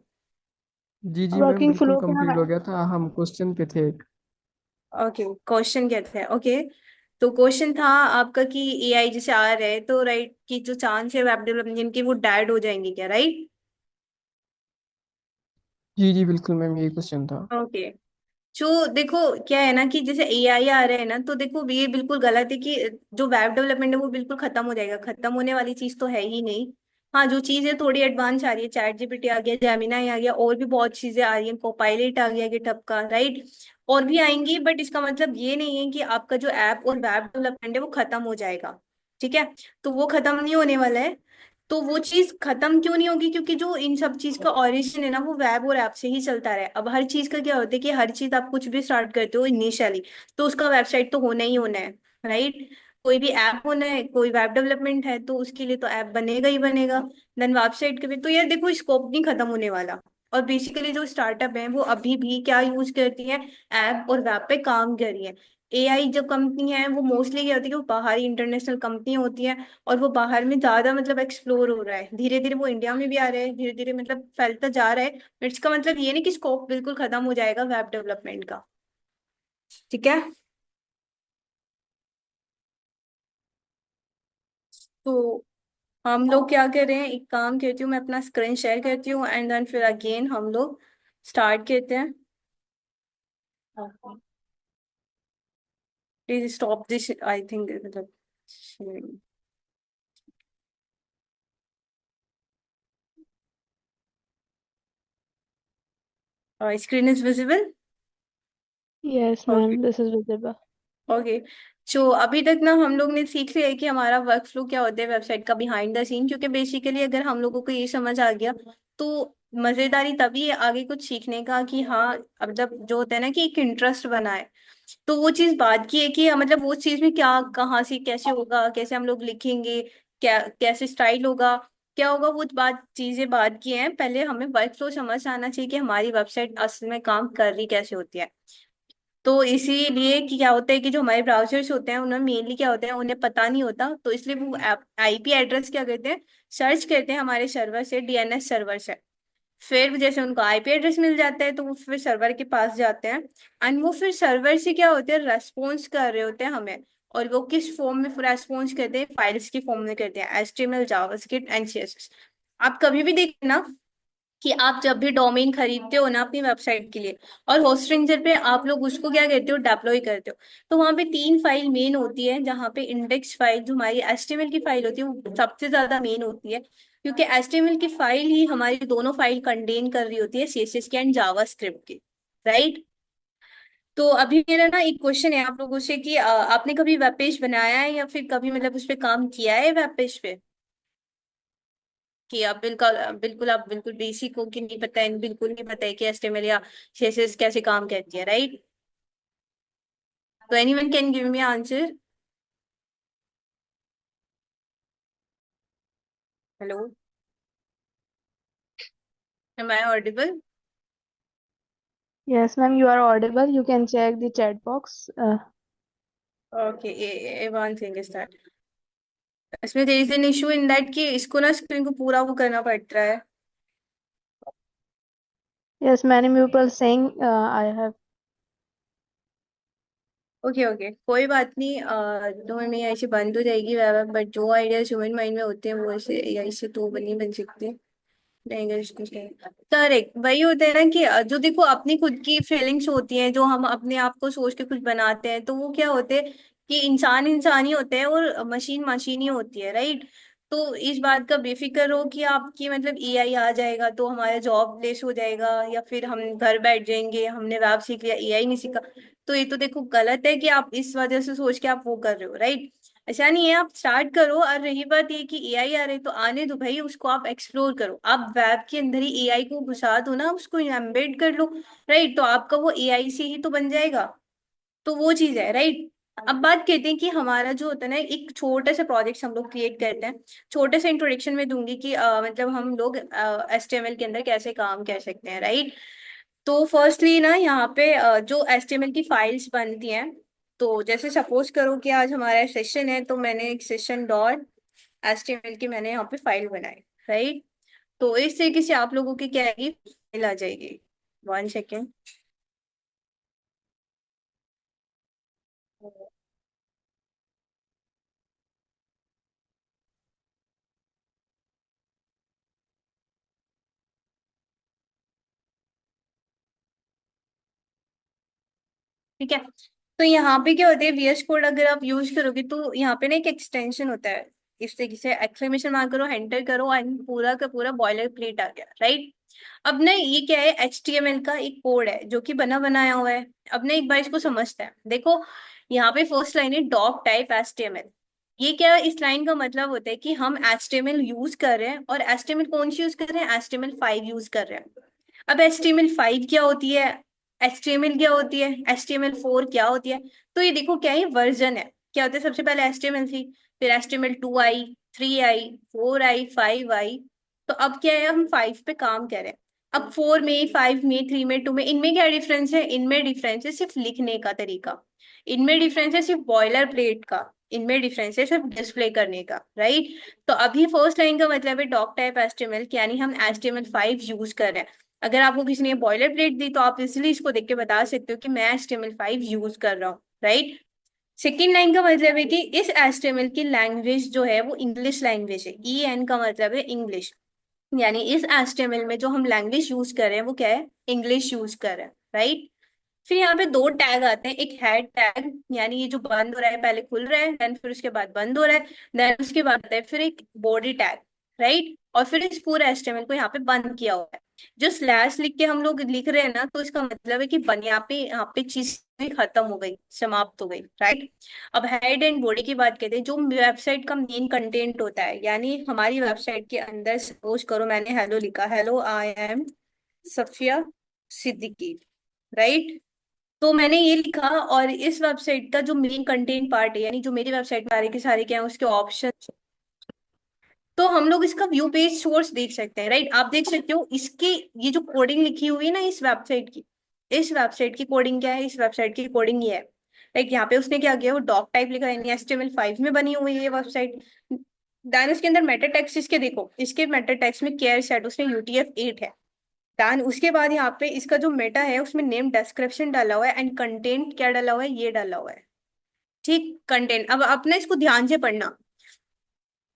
जी जी मैम, वर्किंग बिल्कुल फ्लो कंप्लीट क्या। हो गया था, हम क्वेश्चन पे थे एक। ओके, क्वेश्चन क्या था? ओके, तो क्वेश्चन था आपका कि एआई जैसे आ रहा है तो राइट की जो चांस है वेब डेवलपमेंट की वो डेड हो जाएंगे क्या, राइट? जी जी बिल्कुल मैम, यही क्वेश्चन था। ओके। जो देखो, क्या है ना कि जैसे एआई आ रहा है ना, तो देखो ये बिल्कुल गलत है कि जो वेब डेवलपमेंट है वो बिल्कुल खत्म हो जाएगा, खत्म होने वाली चीज तो है ही नहीं। हाँ, जो चीज है थोड़ी एडवांस आ रही है, चैट जीपीटी आ गया, जेमिनाई आ गया, और भी बहुत चीजें आ रही हैं, कोपायलट आ गया गिटहब का, राइट। और भी आएंगी, बट इसका मतलब ये नहीं है कि आपका जो ऐप और वेब डेवलपमेंट है वो खत्म हो जाएगा। ठीक है। तो वो खत्म नहीं होने वाला है। तो वो चीज खत्म क्यों नहीं होगी, क्योंकि जो इन सब चीज का ओरिजिन है ना वो वेब और ऐप से ही चलता रहा है। अब हर चीज का क्या होता है कि हर चीज आप कुछ भी स्टार्ट करते हो इनिशियली, तो उसका वेबसाइट तो होना ही होना है। राइट। कोई भी ऐप होना है, कोई वेब डेवलपमेंट है तो उसके लिए तो ऐप बनेगा ही बनेगा। देन वेबसाइट के भी तो यार देखो स्कोप नहीं खत्म होने वाला। और बेसिकली जो स्टार्टअप है वो अभी भी क्या यूज करती है, ऐप और वेब पे काम कर रही है। एआई जो कंपनी है वो मोस्टली क्या होती है कि वो बाहरी इंटरनेशनल कंपनी होती है, और वो बाहर में ज्यादा मतलब एक्सप्लोर हो रहा है, धीरे धीरे वो इंडिया में भी आ रहा है, धीरे धीरे मतलब फैलता जा रहा है। बट इसका मतलब ये नहीं कि स्कोप बिल्कुल खत्म हो जाएगा वेब डेवलपमेंट का। ठीक है। तो हम लोग क्या कर रहे हैं, एक काम करती हूँ, मैं अपना स्क्रीन शेयर करती हूँ, एंड देन फिर अगेन हम लोग स्टार्ट करते हैं। Please stop this, I think मतलब screen is visible. Yes ma'am, this is visible. Okay. जो अभी तक ना हम लोग ने सीख लिया है कि हमारा वर्क फ्लो क्या होता है वेबसाइट का बिहाइंड द सीन, क्योंकि बेसिकली अगर हम लोगों को ये समझ आ गया तो मजेदारी तभी है आगे कुछ सीखने का, कि हाँ अब मतलब जो होता है ना कि एक इंटरेस्ट बना है। तो वो चीज बात की है कि मतलब वो चीज में क्या, कहाँ से कैसे होगा, कैसे हम लोग लिखेंगे, क्या कैसे स्टाइल होगा, क्या होगा, वो बात चीजें बात की हैं। पहले हमें वर्क फ्लो समझ आना चाहिए कि हमारी वेबसाइट असल में काम कर रही कैसे होती है। तो इसीलिए कि क्या होता है कि जो हमारे ब्राउजर्स होते हैं उनमें मेनली क्या होता है, उन्हें पता नहीं होता, तो इसलिए वो आईपी एड्रेस क्या करते हैं, सर्च करते हैं हमारे सर्वर से, डीएनएस सर्वर से। फिर जैसे उनको आईपी एड्रेस मिल जाता है तो वो फिर सर्वर के पास जाते हैं, एंड वो फिर सर्वर से क्या होते हैं, रेस्पॉन्स कर रहे होते हैं हमें। और वो किस फॉर्म में रेस्पॉन्स करते हैं, फाइल्स की फॉर्म में करते हैं, HTML, जावास्क्रिप्ट एंड CSS। आप कभी भी देखते ना कि आप जब भी डोमेन खरीदते हो ना अपनी वेबसाइट के लिए, और होस्टिंगर पे आप लोग उसको क्या कहते हो, डेप्लॉय करते हो, तो वहां पे 3 फाइल मेन होती है, जहाँ पे इंडेक्स फाइल जो हमारी HTML की फाइल होती है वो सबसे ज्यादा मेन होती है, क्योंकि HTML की फाइल ही हमारी दोनों फाइल कंटेन कर रही होती है, CSS की एंड जावास्क्रिप्ट की, राइट। तो अभी मेरा ना एक क्वेश्चन है आप लोगों से कि आपने कभी वेब पेज बनाया है या फिर कभी मतलब उस पर काम किया है वेब पेज पे, कि आप बिल्कुल बिल्कुल आप बिल्कुल बेसिक हो कि नहीं पता है, बिल्कुल नहीं पता है कि HTML या CSS कैसे काम करती है, राइट। तो anyone can give me answer. Hello, am I audible? Yes, ma'am, you are audible. You can check the chat box. Okay, one thing is that इसमें there is an issue in that कि इसको ना screen को पूरा वो करना पड़ता है। Yes, many people saying I have. Okay okay, कोई बात नहीं, 2 मिनट में ऐसे बंद हो जाएगी वेब, बट जो आइडियाज ह्यूमन माइंड में होते हैं वो ऐसे AI से तो नहीं बन सकते। नहीं, करेक्ट वही होता है ना कि जो देखो अपनी खुद की फीलिंग्स होती हैं, जो हम अपने आप को सोच के कुछ बनाते हैं, तो वो क्या होते हैं कि इंसान इंसान ही होते हैं और मशीन मशीन ही होती है, राइट। तो इस बात का बेफिक्र हो कि आपकी मतलब AI आ जाएगा तो हमारा जॉब लेस हो जाएगा, या फिर हम घर बैठ जाएंगे, हमने वेब सीख लिया, AI नहीं सीखा, तो ये तो देखो गलत है कि आप इस वजह से सोच के आप वो कर रहे हो, राइट। ऐसा नहीं है, आप स्टार्ट करो, और रही बात ये कि AI आ रही तो आने दो भाई, उसको आप एक्सप्लोर करो, आप वेब के अंदर ही AI को घुसा दो ना, उसको एम्बेड कर लो, राइट, तो आपका वो AI से ही तो बन जाएगा। तो वो चीज है, राइट। अब बात करते हैं कि हमारा जो होता है ना, एक छोटा सा प्रोजेक्ट हम लोग क्रिएट करते हैं। छोटे से इंट्रोडक्शन में दूंगी कि मतलब हम लोग HTML के अंदर कैसे काम कर सकते हैं, राइट। तो फर्स्टली ना यहाँ पे जो HTML की फाइल्स बनती हैं, तो जैसे सपोज करो कि आज हमारा सेशन है, तो मैंने एक सेशन डॉट HTML की मैंने यहाँ पे फाइल बनाई, राइट। तो इस तरीके से आप लोगों की क्या आएगी, फाइल आ जाएगी। 1 सेकेंड। ठीक है, तो यहाँ पे क्या होता है, VS कोड अगर आप यूज करोगे तो यहाँ पे ना एक एक्सटेंशन होता है, इस तरीके से एक्सक्लेमेशन मार्क करो, एंटर करो, एंड पूरा का पूरा बॉयलर प्लेट आ गया, राइट। अब ना ये क्या है, HTML का एक कोड है जो कि बना बनाया हुआ है। अब ना एक बार इसको समझते हैं, देखो यहाँ पे फर्स्ट लाइन है डॉक टाइप HTML। ये क्या, इस लाइन का मतलब होता है कि हम HTML यूज कर रहे हैं, और HTML कौन सी यूज कर रहे हैं, HTML5 यूज कर रहे हैं। अब HTML5 क्या होती है, HTML क्या होती है, HTML4 क्या होती है। तो ये देखो क्या है, वर्जन है। क्या होता है, सबसे पहले HTML थी, फिर HTML2 आई, 3 आई, 4 आई, 5 आई। तो अब क्या है, हम 5 पे काम कर रहे हैं। अब 4 में, 5 में, 3 में, 2 में, इनमें क्या डिफरेंस है, इनमें डिफरेंस है सिर्फ लिखने का तरीका, इनमें डिफरेंस है सिर्फ बॉयलर प्लेट का, इनमें डिफरेंस है सिर्फ डिस्प्ले करने का, राइट। तो अभी फर्स्ट लाइन का मतलब है डॉक टाइप HTML, यानी हम HTML5 यूज कर रहे हैं। अगर आपको किसी ने बॉयलर प्लेट दी तो आप इसलिए इसको देख के बता सकते हो कि मैं HTML5 यूज कर रहा हूँ, राइट। सेकेंड लाइन का मतलब है कि इस HTML की लैंग्वेज जो है वो इंग्लिश लैंग्वेज है, EN का मतलब है इंग्लिश, यानी इस HTML में जो हम लैंग्वेज यूज कर रहे हैं वो क्या है, इंग्लिश यूज कर रहे हैं, राइट। फिर यहाँ पे 2 टैग आते हैं, एक हेड टैग, यानी ये जो बंद हो रहा है पहले खुल रहा है, देन फिर उसके बाद बंद हो रहा है, देन उसके बाद आता है फिर एक बॉडी टैग, राइट। और फिर इस पूरे HTML को यहाँ पे बंद किया हुआ है। जो स्लैश लिख के हम लोग लिख रहे हैं ना, तो इसका मतलब है कि बन यहाँ पे चीज खत्म हो गई, समाप्त हो गई, राइट। अब हेड एंड बॉडी की बात करते हैं, जो वेबसाइट का मेन कंटेंट होता है, यानी हमारी वेबसाइट के अंदर सपोज करो मैंने हेलो लिखा, hello I am Safia Siddiqui, right. तो मैंने ये लिखा, और इस वेबसाइट का जो मेन कंटेंट पार्ट है, यानी जो मेरी वेबसाइट में सारे के सारे क्या है उसके ऑप्शन, तो हम लोग इसका व्यू पेज सोर्स देख सकते हैं, राइट। आप देख सकते हो इसके, ये जो कोडिंग लिखी हुई है ना इस वेबसाइट की, इस वेबसाइट की कोडिंग क्या है, इस वेबसाइट की कोडिंग ये है, लाइक यहाँ पे उसने क्या किया, वो डॉक टाइप लिखा है, यानी HTML5 में बनी हुई है ये वेबसाइट। देन उसके अंदर मेटा टेक्स्ट, इसके देखो इसके मेटा टेक्स्ट में केयर सेट उसने UTF-8 है। देन उसके बाद यहाँ पे इसका जो मेटा है उसमें नेम डिस्क्रिप्शन डाला हुआ है, एंड कंटेंट क्या डाला हुआ है, ये डाला हुआ है। ठीक, कंटेंट। अब अपने इसको ध्यान से पढ़ना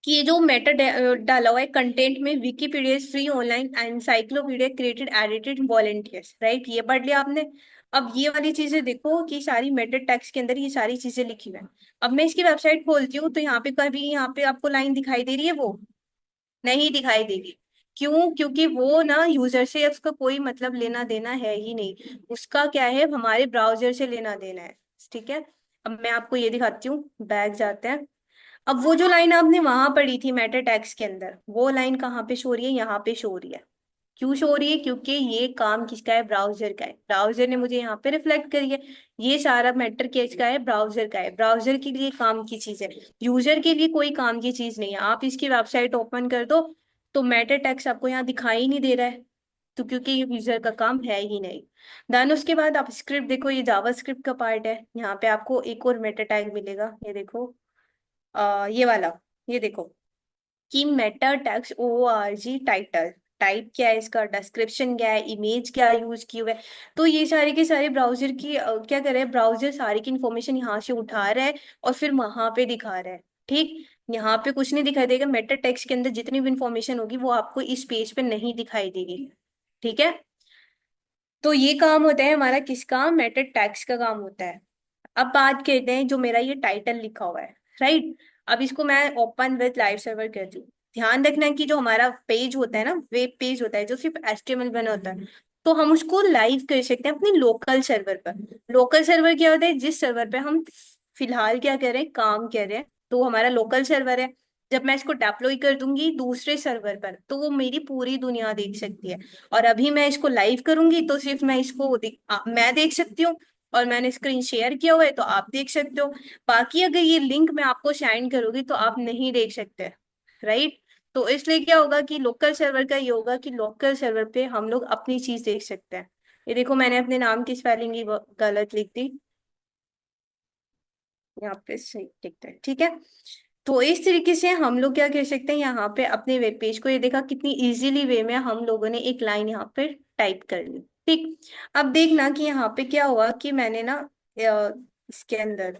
कि ये जो मेटा डाला हुआ है कंटेंट में, Wikipedia free online encyclopedia created edited volunteers, right, ये पढ़ लिया आपने। अब ये वाली चीजें देखो कि सारी मेटा टेक्स्ट के अंदर ये सारी चीजें लिखी हुई है। अब मैं इसकी वेबसाइट खोलती हूँ तो यहाँ पे कभी यहाँ पे आपको लाइन दिखाई दे रही है? वो नहीं दिखाई देगी। क्यों? क्योंकि वो ना यूजर से उसका कोई मतलब लेना देना है ही नहीं, उसका क्या है, हमारे ब्राउजर से लेना देना है। ठीक है, अब मैं आपको ये दिखाती हूँ, बैक जाते हैं। अब वो जो लाइन आपने वहां पढ़ी थी मेटा टैग्स के अंदर, वो लाइन कहाँ पे शो हो रही है? यहाँ पे शो हो रही है। क्यों शो हो रही है? क्योंकि ये काम किसका है? ब्राउजर का है। ब्राउजर ने मुझे यहाँ पे रिफ्लेक्ट करी है। ये सारा मैटर किसका है? ब्राउजर का है। ब्राउजर के लिए काम की चीज है, यूजर के लिए कोई काम की चीज नहीं है। आप इसकी वेबसाइट ओपन कर दो तो मेटा टैग्स आपको यहाँ दिखाई ही नहीं दे रहा है, तो क्योंकि ये यूजर का काम है ही नहीं। देन उसके बाद आप स्क्रिप्ट देखो, ये जावा स्क्रिप्ट का पार्ट है। यहाँ पे आपको एक और मेटा टैग मिलेगा, ये देखो, ये वाला, ये देखो कि Meta tags ORG title, type क्या है इसका, डिस्क्रिप्शन क्या है, इमेज क्या यूज की हुआ है। तो ये सारे के सारे ब्राउजर की क्या कर रहे हैं, ब्राउजर सारी की इंफॉर्मेशन यहाँ से उठा रहा है और फिर वहां पे दिखा रहा है। ठीक, यहाँ पे कुछ नहीं दिखाई देगा, मेटा टेक्स्ट के अंदर जितनी भी इंफॉर्मेशन होगी वो आपको इस पेज पे नहीं दिखाई देगी। ठीक है, तो ये काम होता है हमारा किसका? मेटा टैग्स का काम होता है। अब बात करते हैं जो मेरा ये टाइटल लिखा हुआ है, राइट। अब इसको मैं ओपन विद लाइव सर्वर करती हूँ। ध्यान रखना कि जो हमारा पेज होता है ना, वेब पेज होता है जो सिर्फ HTML बना होता है, तो हम उसको लाइव कर सकते हैं अपने लोकल सर्वर पर। लोकल सर्वर क्या होता है? जिस सर्वर पे हम फिलहाल क्या कर रहे हैं, काम कर रहे हैं, तो वो हमारा लोकल सर्वर है। जब मैं इसको डिप्लॉय कर दूंगी दूसरे सर्वर पर तो वो मेरी पूरी दुनिया देख सकती है। और अभी मैं इसको लाइव करूंगी तो सिर्फ मैं इसको मैं देख सकती हूँ, और मैंने स्क्रीन शेयर किया हुआ है तो आप देख सकते हो। बाकी अगर ये लिंक मैं आपको सेंड करूंगी तो आप नहीं देख सकते, राइट। तो इसलिए क्या होगा कि लोकल सर्वर का ये होगा कि लोकल सर्वर पे हम लोग अपनी चीज देख सकते हैं। ये देखो, मैंने अपने नाम की स्पेलिंग ही गलत लिख दी, यहाँ पे सही दिखता है। ठीक है, तो इस तरीके से हम लोग क्या कर सकते हैं, यहाँ पे अपने वेब पेज को, ये देखा कितनी इजीली वे में हम लोगों ने एक लाइन यहाँ पे टाइप कर ली। ठीक, अब देखना कि यहाँ पे क्या हुआ कि मैंने ना इसके अंदर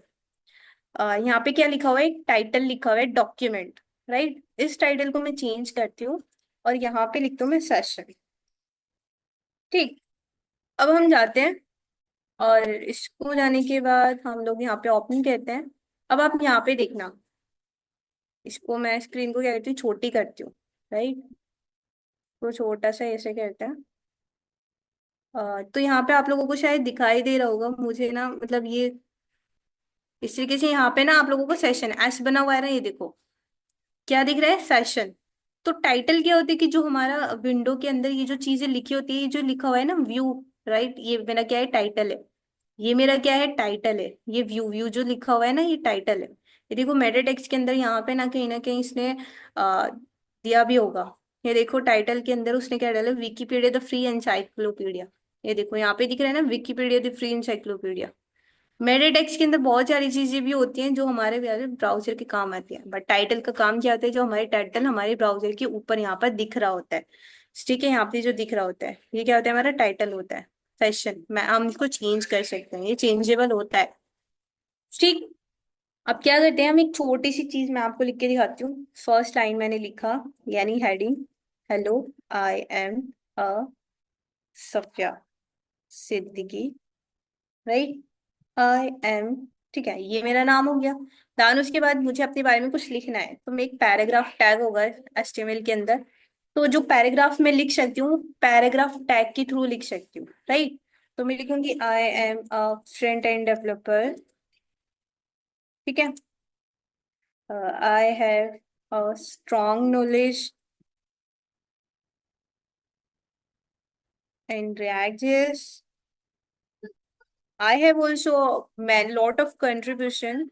यहाँ पे क्या लिखा हुआ है, एक टाइटल लिखा हुआ है डॉक्यूमेंट, राइट। इस टाइटल को मैं चेंज करती हूँ और यहाँ पे लिखती हूँ मैं सेशन। ठीक, अब हम जाते हैं और इसको जाने के बाद हम लोग यहाँ पे ओपन करते हैं। अब आप यहाँ पे देखना, इसको मैं स्क्रीन को क्या करती हूँ, छोटी करती हूँ, राइट। तो छोटा सा ऐसे करते हैं। तो यहाँ पे आप लोगों को शायद दिखाई दे रहा होगा मुझे ना, मतलब ये इस तरीके से यहाँ पे ना आप लोगों को सेशन एस बना हुआ है ना, ये देखो क्या दिख रहा है, सेशन। तो टाइटल क्या होती है कि जो हमारा विंडो के अंदर ये जो चीजें लिखी होती है, ये जो लिखा हुआ है ना व्यू, राइट, ये मेरा क्या है, टाइटल है। ये मेरा क्या है, टाइटल है। ये व्यू व्यू जो लिखा हुआ है ना, ये टाइटल है। ये देखो मेटा टेक्स्ट के अंदर यहाँ पे ना कहीं इसने दिया भी होगा। ये देखो टाइटल के अंदर उसने क्या डाला, विकीपीडिया द फ्री एनसाइक्लोपीडिया। ये देखो यहाँ पे दिख रहा है ना, Wikipedia the free encyclopedia. Meta text के अंदर बहुत सारी चीजें भी होती हैं जो हमारे ब्राउजर के काम आती है, बट टाइटल का काम क्या होता है, जो हमारे टाइटल हमारे ब्राउजर के ऊपर यहाँ पर दिख रहा होता है। ठीक है, यहाँ पे जो दिख रहा होता है ये क्या होता है, हमारा टाइटल होता है। सेशन मैं हम इसको चेंज कर सकते हैं, ये चेंजेबल होता है। ठीक, अब क्या करते हैं हम, एक छोटी सी चीज मैं आपको लिख के दिखाती हूँ। फर्स्ट लाइन मैंने लिखा, यानी heading, hello I am a Safia Siddiqui, right, I am. ठीक है, ये मेरा नाम हो गया। दान उसके बाद मुझे अपने बारे में कुछ लिखना है तो मैं एक पैराग्राफ टैग होगा HTML के अंदर, तो जो पैराग्राफ में लिख सकती हूँ पैराग्राफ टैग के थ्रू लिख सकती हूँ, राइट। तो मैं लिखूंगी I am a front end developer. ठीक है, I have a strong knowledge in React.js. I have also made lot of contribution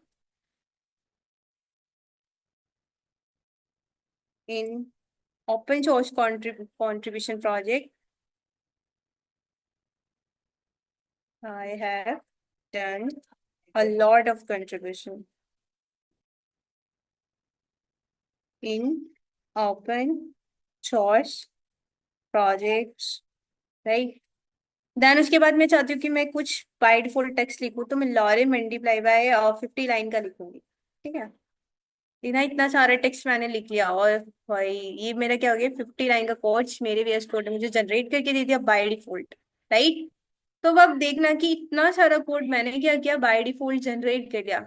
in open source contribution project. I have done a lot of contribution in open source projects, right? Then उसके बाद मैं चाहती हूँ कि मैं कुछ by default text लिखूँ, तो मैं लॉरेन मल्टीप्लाई बाय 50 लाइन का लिखूंगी। ठीक है, इतना इतना सारा टेक्स्ट मैंने लिख लिया, और भाई ये मेरा क्या हो गया, 50 लाइन का कोड मेरे VS कोड ने मुझे जनरेट करके दे दिया बाय डिफॉल्ट। राइट। तो अब देखना कि इतना सारा कोड मैंने क्या किया, बाय डिफॉल्ट जनरेट कर दिया।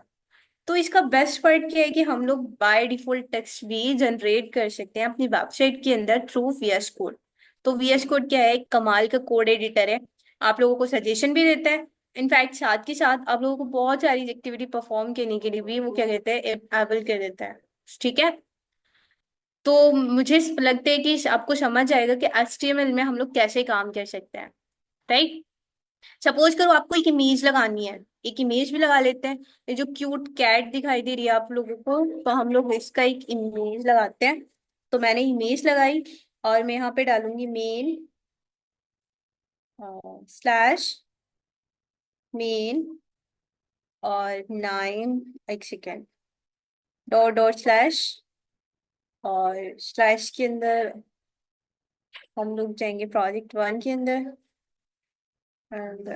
तो इसका बेस्ट पार्ट क्या है कि हम लोग बाय डिफॉल्ट टेक्स्ट भी जनरेट कर सकते हैं अपनी वेबसाइट के अंदर थ्रू VS कोड। तो VS कोड क्या है, एक कमाल का कोड एडिटर है। आप लोगों को सजेशन भी देता है। इनफैक्ट साथ के साथ आप लोगों को बहुत सारी एक्टिविटी परफॉर्म करने के लिए भी वो क्या कहते हैं, एबल कर देता है। ठीक है। तो मुझे लगता है कि आपको समझ आएगा कि HTML में हम लोग कैसे काम कर सकते हैं। राइट। सपोज करो आपको एक इमेज लगानी है, एक इमेज भी लगा लेते हैं। ये जो क्यूट कैट दिखाई दे रही है आप लोगों को, तो हम लोग इसका एक इमेज लगाते हैं। तो मैंने इमेज लगाई, और मैं यहाँ पे डालूंगी मेन स्लैश मेन और 9, एक सेकेंड, डॉट डॉट स्लैश, और स्लैश के अंदर हम लोग जाएंगे प्रोजेक्ट 1 के अंदर, एंड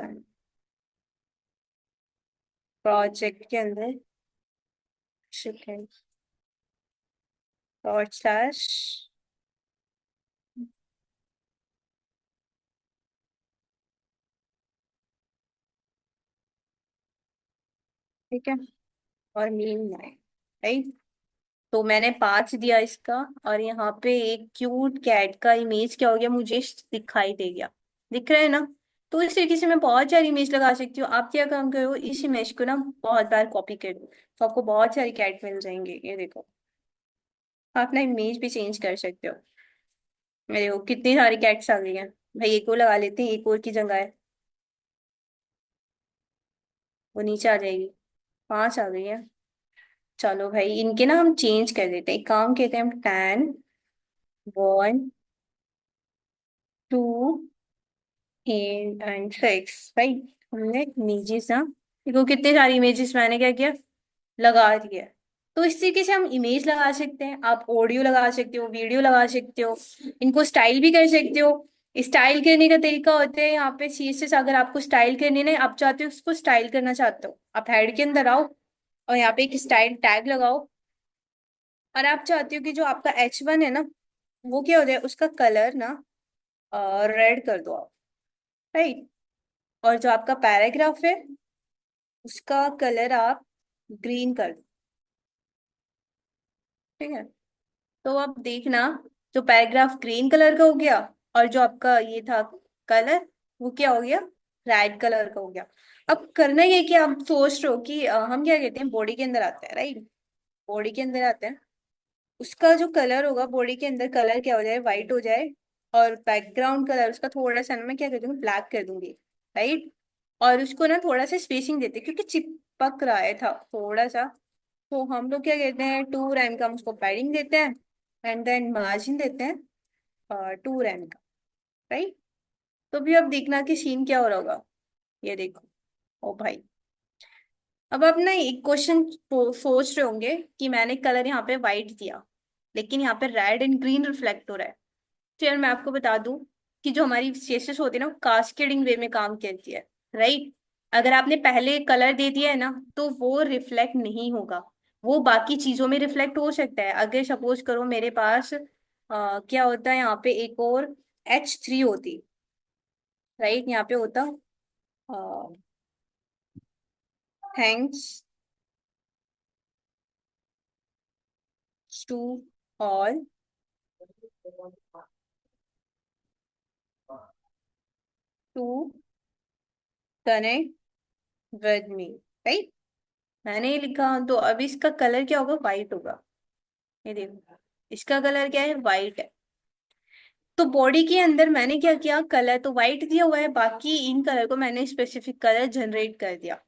प्रोजेक्ट के अंदर सेकेंड डॉट स्लैश। ठीक है, और मेन 9। राइट। तो मैंने 5 दिया इसका, और यहाँ पे एक क्यूट कैट का इमेज क्या हो गया, मुझे दिखाई दे गया। दिख रहा है ना। तो इस तरीके से मैं बहुत सारी इमेज लगा सकती हूँ। आप क्या काम करो, इस इमेज को ना बहुत बार कॉपी कर दो, तो आपको बहुत सारी कैट मिल जाएंगे। ये देखो, आप अपना इमेज भी चेंज कर सकते हो। मेरे को कितनी सारी कैट्स आ गई हैं। भाई एक और लगा लेते हैं, एक और की जगह है, वो नीचे आ जाएगी। 5 आ गई है। चलो भाई, इनके ना हम चेंज कर देते हैं। एक काम कहते हैं हम 10, 1, 2 एंड 6। राइट। हमने इमेजेस ना, देखो कितनी सारी इमेजेस मैंने क्या किया, लगा दिया। तो इस तरीके से हम इमेज लगा सकते हैं, आप ऑडियो लगा सकते हो, वीडियो लगा सकते हो, इनको स्टाइल भी कर सकते हो। स्टाइल करने का तरीका होता है यहाँ पे CSS। अगर आपको स्टाइल करनी है, आप चाहते हो उसको स्टाइल करना चाहते हो, आप हेड के अंदर आओ और यहाँ पे एक स्टाइल टैग लगाओ। और आप चाहते हो कि जो आपका H1 है ना, वो क्या हो जाए, उसका कलर ना रेड कर दो आप। राइट। और जो आपका पैराग्राफ है, उसका कलर आप ग्रीन कर दो। ठीक है। तो अब देखना, जो पैराग्राफ ग्रीन कलर का हो गया, और जो आपका ये था कलर, वो क्या हो गया, रेड कलर का हो गया। अब करना ये कि आप सोच रहे हो कि हम क्या कहते हैं, बॉडी के अंदर आते हैं। राइट। बॉडी के अंदर आते हैं, उसका जो कलर होगा बॉडी के अंदर, कलर क्या हो जाए, व्हाइट हो जाए। और बैकग्राउंड कलर उसका थोड़ा सा ना, मैं क्या कर दूंगी, ब्लैक कर दूंगी। राइट। और उसको ना थोड़ा सा स्पेसिंग देते हैं, क्योंकि चिपक रहा है था थोड़ा सा। तो हम लोग क्या कहते हैं, 2 रैम का हम उसको पैडिंग देते हैं, एंड देन मार्जिन देते हैं 2 रैम का। राइट। तो भी अब देखना कि सीन क्या हो रहा होगा। ये देखो, ओ भाई। अब आप ना एक क्वेश्चन सोच रहे होंगे कि मैंने कलर यहाँ पे व्हाइट दिया, लेकिन यहाँ पे रेड एंड ग्रीन रिफ्लेक्ट हो रहा है। तो यार मैं आपको बता दूं कि जो हमारी फेसेस होती है ना, वो कास्केडिंग वे में काम करती है। राइट। अगर आपने पहले कलर दे दिया है ना, तो वो रिफ्लेक्ट नहीं होगा। वो बाकी चीजों में रिफ्लेक्ट हो सकता है। अगर सपोज करो मेरे पास क्या होता है, यहाँ पे एक और H3 होती। राइट। यहाँ पे होता thanks to all to connect with me. Right. मैंने ये लिखा, तो अब इसका कलर क्या होगा, व्हाइट होगा। ये देखो, इसका कलर क्या है, व्हाइट है। तो बॉडी के अंदर मैंने क्या किया, कलर तो व्हाइट दिया हुआ है, बाकी इन कलर को मैंने स्पेसिफिक कलर जनरेट कर दिया।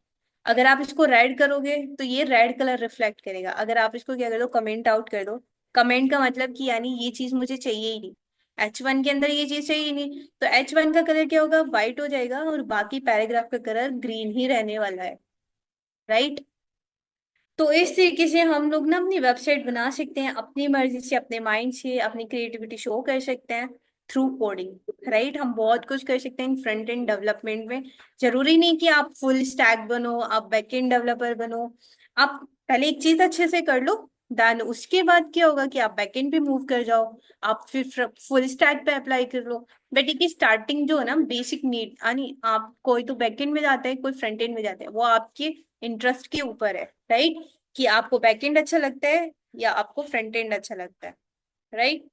अगर आप इसको रेड करोगे तो ये रेड कलर रिफ्लेक्ट करेगा। अगर आप इसको क्या कर दो, कमेंट आउट कर दो। कमेंट का मतलब कि यानी ये चीज मुझे चाहिए ही नहीं, H1 के अंदर ये चीज चाहिए ही नहीं, तो H1 का कलर क्या होगा, व्हाइट हो जाएगा, और बाकी पैराग्राफ का कलर ग्रीन ही रहने वाला है। राइट। तो इस तरीके से हम लोग ना अपनी वेबसाइट बना सकते हैं, अपनी मर्जी से, अपने माइंड से अपनी क्रिएटिविटी शो कर सकते हैं। Through coding, right. हम बहुत कुछ कर सकते हैं फ्रंट एंड डेवलपमेंट में। जरूरी नहीं कि आप फुल स्टैक बनो, आप बैक एंड डेवलपर बनो। आप पहले एक चीज अच्छे से कर लो, देन उसके बाद क्या होगा कि आप बैक एंड पे मूव कर जाओ, आप फिर फुल स्टैक पे अप्लाई कर लो। बट ये स्टार्टिंग जो है ना, बेसिक नीड, यानी आप कोई तो बैक एंड में जाता है, कोई फ्रंट एंड में जाता है, वो आपके इंटरेस्ट के ऊपर है, राइट। कि आपको बैक एंड अच्छा लगता है या आपको फ्रंट एंड अच्छा लगता है, राइट।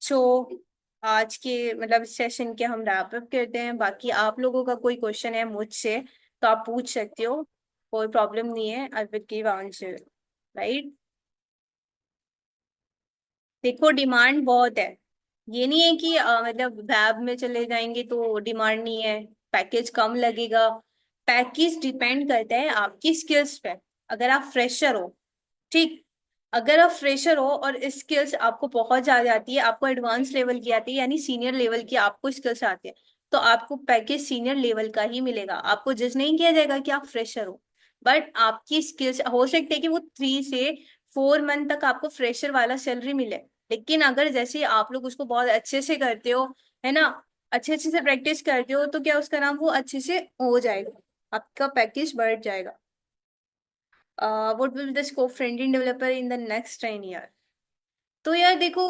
सो आज के मतलब सेशन के हम रैप अप करते हैं। बाकी आप लोगों का कोई क्वेश्चन है मुझसे तो आप पूछ सकते हो, कोई प्रॉब्लम नहीं है, I will give answer, right. देखो डिमांड बहुत है, ये नहीं है कि मतलब वेब में चले जाएंगे तो डिमांड नहीं है, पैकेज कम लगेगा। पैकेज डिपेंड करता है आपकी स्किल्स पे। अगर आप फ्रेशर हो, ठीक, अगर आप फ्रेशर हो और स्किल्स आपको बहुत ज्यादा आती है, आपको एडवांस लेवल की आती है, यानी सीनियर लेवल की आपको स्किल्स आती है, तो आपको पैकेज सीनियर लेवल का ही मिलेगा। आपको जज नहीं किया जाएगा कि आप फ्रेशर हो, बट आपकी स्किल्स हो सकते हैं कि वो 3 से 4 मंथ तक आपको फ्रेशर वाला सैलरी मिले। लेकिन अगर जैसे आप लोग उसको बहुत अच्छे से करते हो, है ना, अच्छे अच्छे से प्रैक्टिस करते हो, तो क्या उसका नाम वो अच्छे से हो जाएगा, आपका पैकेज बढ़ जाएगा। What will the scope front end developer in the next 10 year? तो यार देखो,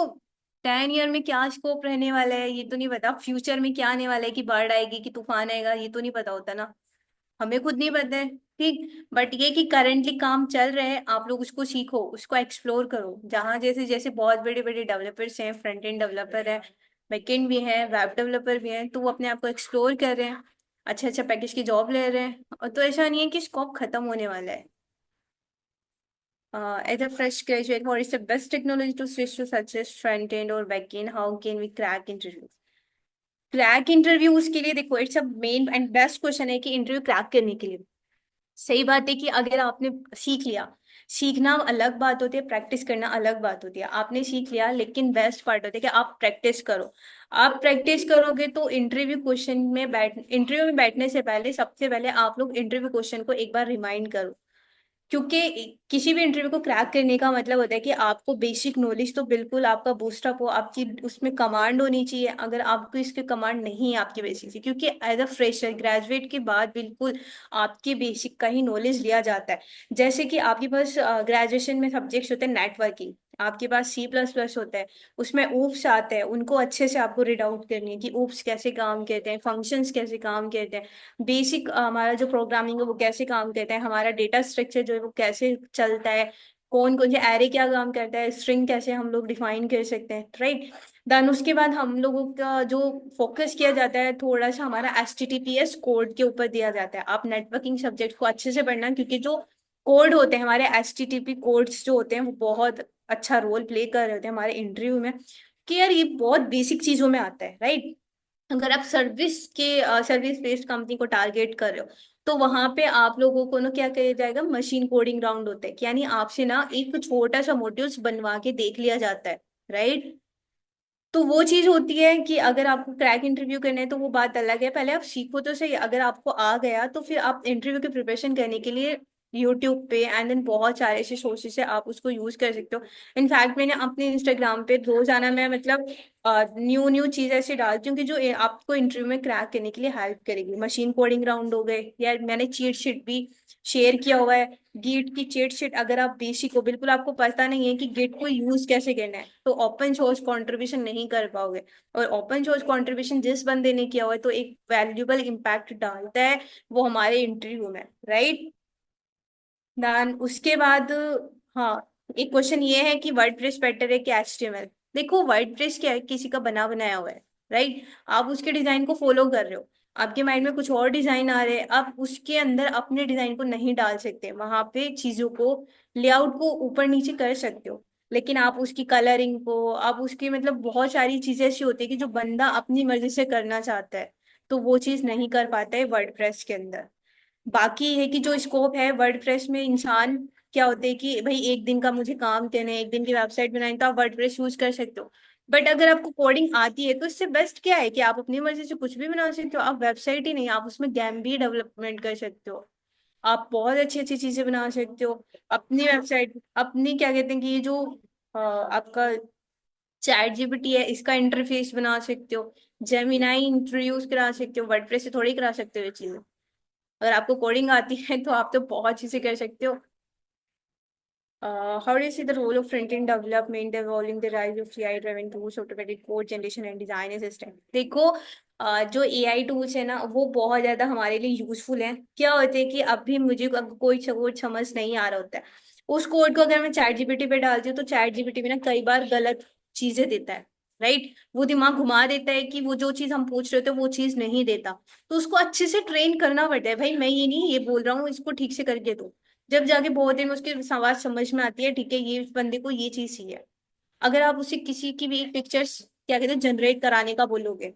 10 ईयर में क्या स्कोप रहने वाला है ये तो नहीं पता। फ्यूचर में क्या आने वाला है, कि बाढ़ आएगी कि तूफान आएगा, ये तो नहीं पता होता ना, हमें खुद नहीं पता है, ठीक। बट ये कि करंटली काम चल रहे हैं, आप लोग उसको सीखो, उसको एक्सप्लोर करो। जहाँ जैसे जैसे बहुत बड़े बड़े डेवलपर्स हैं, फ्रंट एंड डेवलपर है, बैकएंड भी है, वेब डेवलपर भी हैं, तो वो अपने आप को एक्सप्लोर कर रहे हैं, अच्छा अच्छा पैकेज की जॉब ले रहे हैं। और तो ऐसा नहीं है कि स्कोप खत्म होने वाला है। As a fresh graduate, what is the best technology to switch to, such as front end or back end? How can we crack interviews? Crack interviews के लिए देखो, it's a main and best question है कि interview crack करने के लिए। सही बात है कि अगर आपने सीख लिया, सीखना अलग बात होती है, प्रैक्टिस करना अलग बात होती है। आपने सीख लिया, लेकिन बेस्ट पार्ट होता है कि आप प्रैक्टिस करो। आप प्रैक्टिस करोगे तो इंटरव्यू में बैठने से पहले, सबसे पहले आप लोग इंटरव्यू क्वेश्चन को एक बार रिमाइंड करो। क्योंकि किसी भी इंटरव्यू को क्रैक करने का मतलब होता है कि आपको बेसिक नॉलेज तो बिल्कुल आपका बूस्टअप हो, आपकी उसमें कमांड होनी चाहिए। अगर आपको इसकी कमांड नहीं है आपके बेसिक से, क्योंकि एज अ फ्रेशर ग्रेजुएट के बाद बिल्कुल आपके बेसिक का ही नॉलेज लिया जाता है। जैसे कि आपके पास ग्रेजुएशन में सब्जेक्ट्स होते हैं नेटवर्किंग, आपके पास C++ होता है, उसमें ऊप्स आते हैं, उनको अच्छे से आपको रीड आउट करनी है कि ऊप्स कैसे काम करते हैं, फंक्शंस कैसे काम करते हैं, बेसिक हमारा जो प्रोग्रामिंग है वो कैसे काम करता है, हमारा डेटा स्ट्रक्चर जो है वो कैसे चलता है, कौन कौन से एरे क्या काम करता है, स्ट्रिंग कैसे हम लोग डिफाइन कर सकते हैं, राइट। देन उसके बाद हम लोगों का जो फोकस किया जाता है थोड़ा सा, हमारा HTTPS कोड के ऊपर दिया जाता है। आप नेटवर्किंग सब्जेक्ट को अच्छे से पढ़ना, क्योंकि जो कोड होते हैं हमारे, HTTP कोड्स जो होते हैं, वो बहुत अच्छा रोल प्ले कर रहे होते हैं हमारे इंटरव्यू में। कि यार ये बहुत बेसिक चीजों में आता है, राइट। अगर आप सर्विस बेस्ड कंपनी को टारगेट कर रहे हो, तो वहां पे आप लोगों को ना क्या किया जाएगा, मशीन कोडिंग राउंड होता है, कि यानी आपसे ना एक छोटा सा मॉड्यूल्स बनवा के देख लिया जाता है, राइट। तो वो चीज होती है कि अगर आपको क्रैक इंटरव्यू करना है तो वो बात अलग है, पहले आप सीखो तो सही। अगर आपको आ गया तो फिर आप इंटरव्यू की प्रिपरेशन करने के लिए यूट्यूब पे एंड देन बहुत सारे ऐसे सोर्सेस है, आप उसको यूज कर सकते हो। इनफैक्ट मैंने अपने इंस्टाग्राम पे रोजाना मैं मतलब न्यू न्यू चीज ऐसे डालती हूँ कि जो आपको इंटरव्यू में क्रैक करने के लिए हेल्प करेगी। मशीन कोडिंग राउंड हो गए, या मैंने चीट शीट भी शेयर किया हुआ है, गिट की चीट शीट। अगर आप बेसिक हो, बिल्कुल आपको पता नहीं है कि गिट को यूज कैसे करना है, तो ओपन सोर्स कंट्रीब्यूशन नहीं कर पाओगे। और ओपन सोर्स कंट्रीब्यूशन जिस बंदे ने किया हुआ है तो एक वैल्यूबल इम्पैक्ट डालता है वो हमारे इंटरव्यू में, राइट। देन उसके बाद, हाँ, एक क्वेश्चन ये है कि वर्डप्रेस बेटर है कि HTML? देखो वर्डप्रेस क्या है, किसी का बना बनाया हुआ है, राइट। आप उसके डिजाइन को फॉलो कर रहे हो, आपके माइंड में कुछ और डिजाइन आ रहे हैं, आप उसके अंदर अपने डिजाइन को नहीं डाल सकते। वहां पे चीजों को, लेआउट को ऊपर नीचे कर सकते हो, लेकिन आप उसकी कलरिंग को, आप उसकी मतलब बहुत सारी चीजें ऐसी होती है कि जो बंदा अपनी मर्जी से करना चाहता है, तो वो चीज नहीं कर पाता है वर्डप्रेस के अंदर। बाकी है कि जो स्कोप है वर्डप्रेस में, इंसान क्या होते हैं कि भाई एक दिन का मुझे काम करना है, एक दिन की वेबसाइट बनानी, तो आप वर्डप्रेस यूज कर सकते हो। बट अगर आपको कोडिंग आती है तो इससे बेस्ट क्या है कि आप अपनी मर्जी से कुछ भी बना सकते हो। आप वेबसाइट ही नहीं, आप उसमें गेम भी डेवलपमेंट कर सकते हो, आप बहुत अच्छी अच्छी चीजें बना सकते हो। अपनी वेबसाइट, अपनी क्या कहते हैं कि ये जो आपका चैट जीपीटी है, इसका इंटरफेस बना सकते हो, जेमिनाई इंट्रोड्यूस करा सकते हो, वर्डप्रेस से थोड़ी करा सकते हो ये चीजें। अगर आपको कोडिंग आती है तो आप तो बहुत चीजें कर सकते हो। How do you see the role of front-end development evolving the rise of AI-driven tools, automated code generation and design assistant? देखो, जो AI टूल्स है ना वो बहुत ज्यादा हमारे लिए यूजफुल है। क्या होता है कि अभी मुझे कोई कोड समझ नहीं आ रहा होता है, उस कोड को अगर मैं चैट जीपीटी पे डालती हूँ तो चैट जीपीटी में ना कई बार गलत चीजें देता है। राइट, वो दिमाग घुमा देता है कि वो जो चीज हम पूछ रहे थे वो चीज नहीं देता। तो उसको अच्छे से ट्रेन करना पड़ता है, भाई मैं ये नहीं ये बोल रहा हूँ, इसको ठीक से करके दो। जब जाके बहुत देर में उसकी आवाज समझ में आती है, ठीक है ये बंदे को ये चीज चाहिए। अगर आप उसे किसी की भी एक पिक्चर्स क्या कहते हैं जनरेट कराने का बोलोगे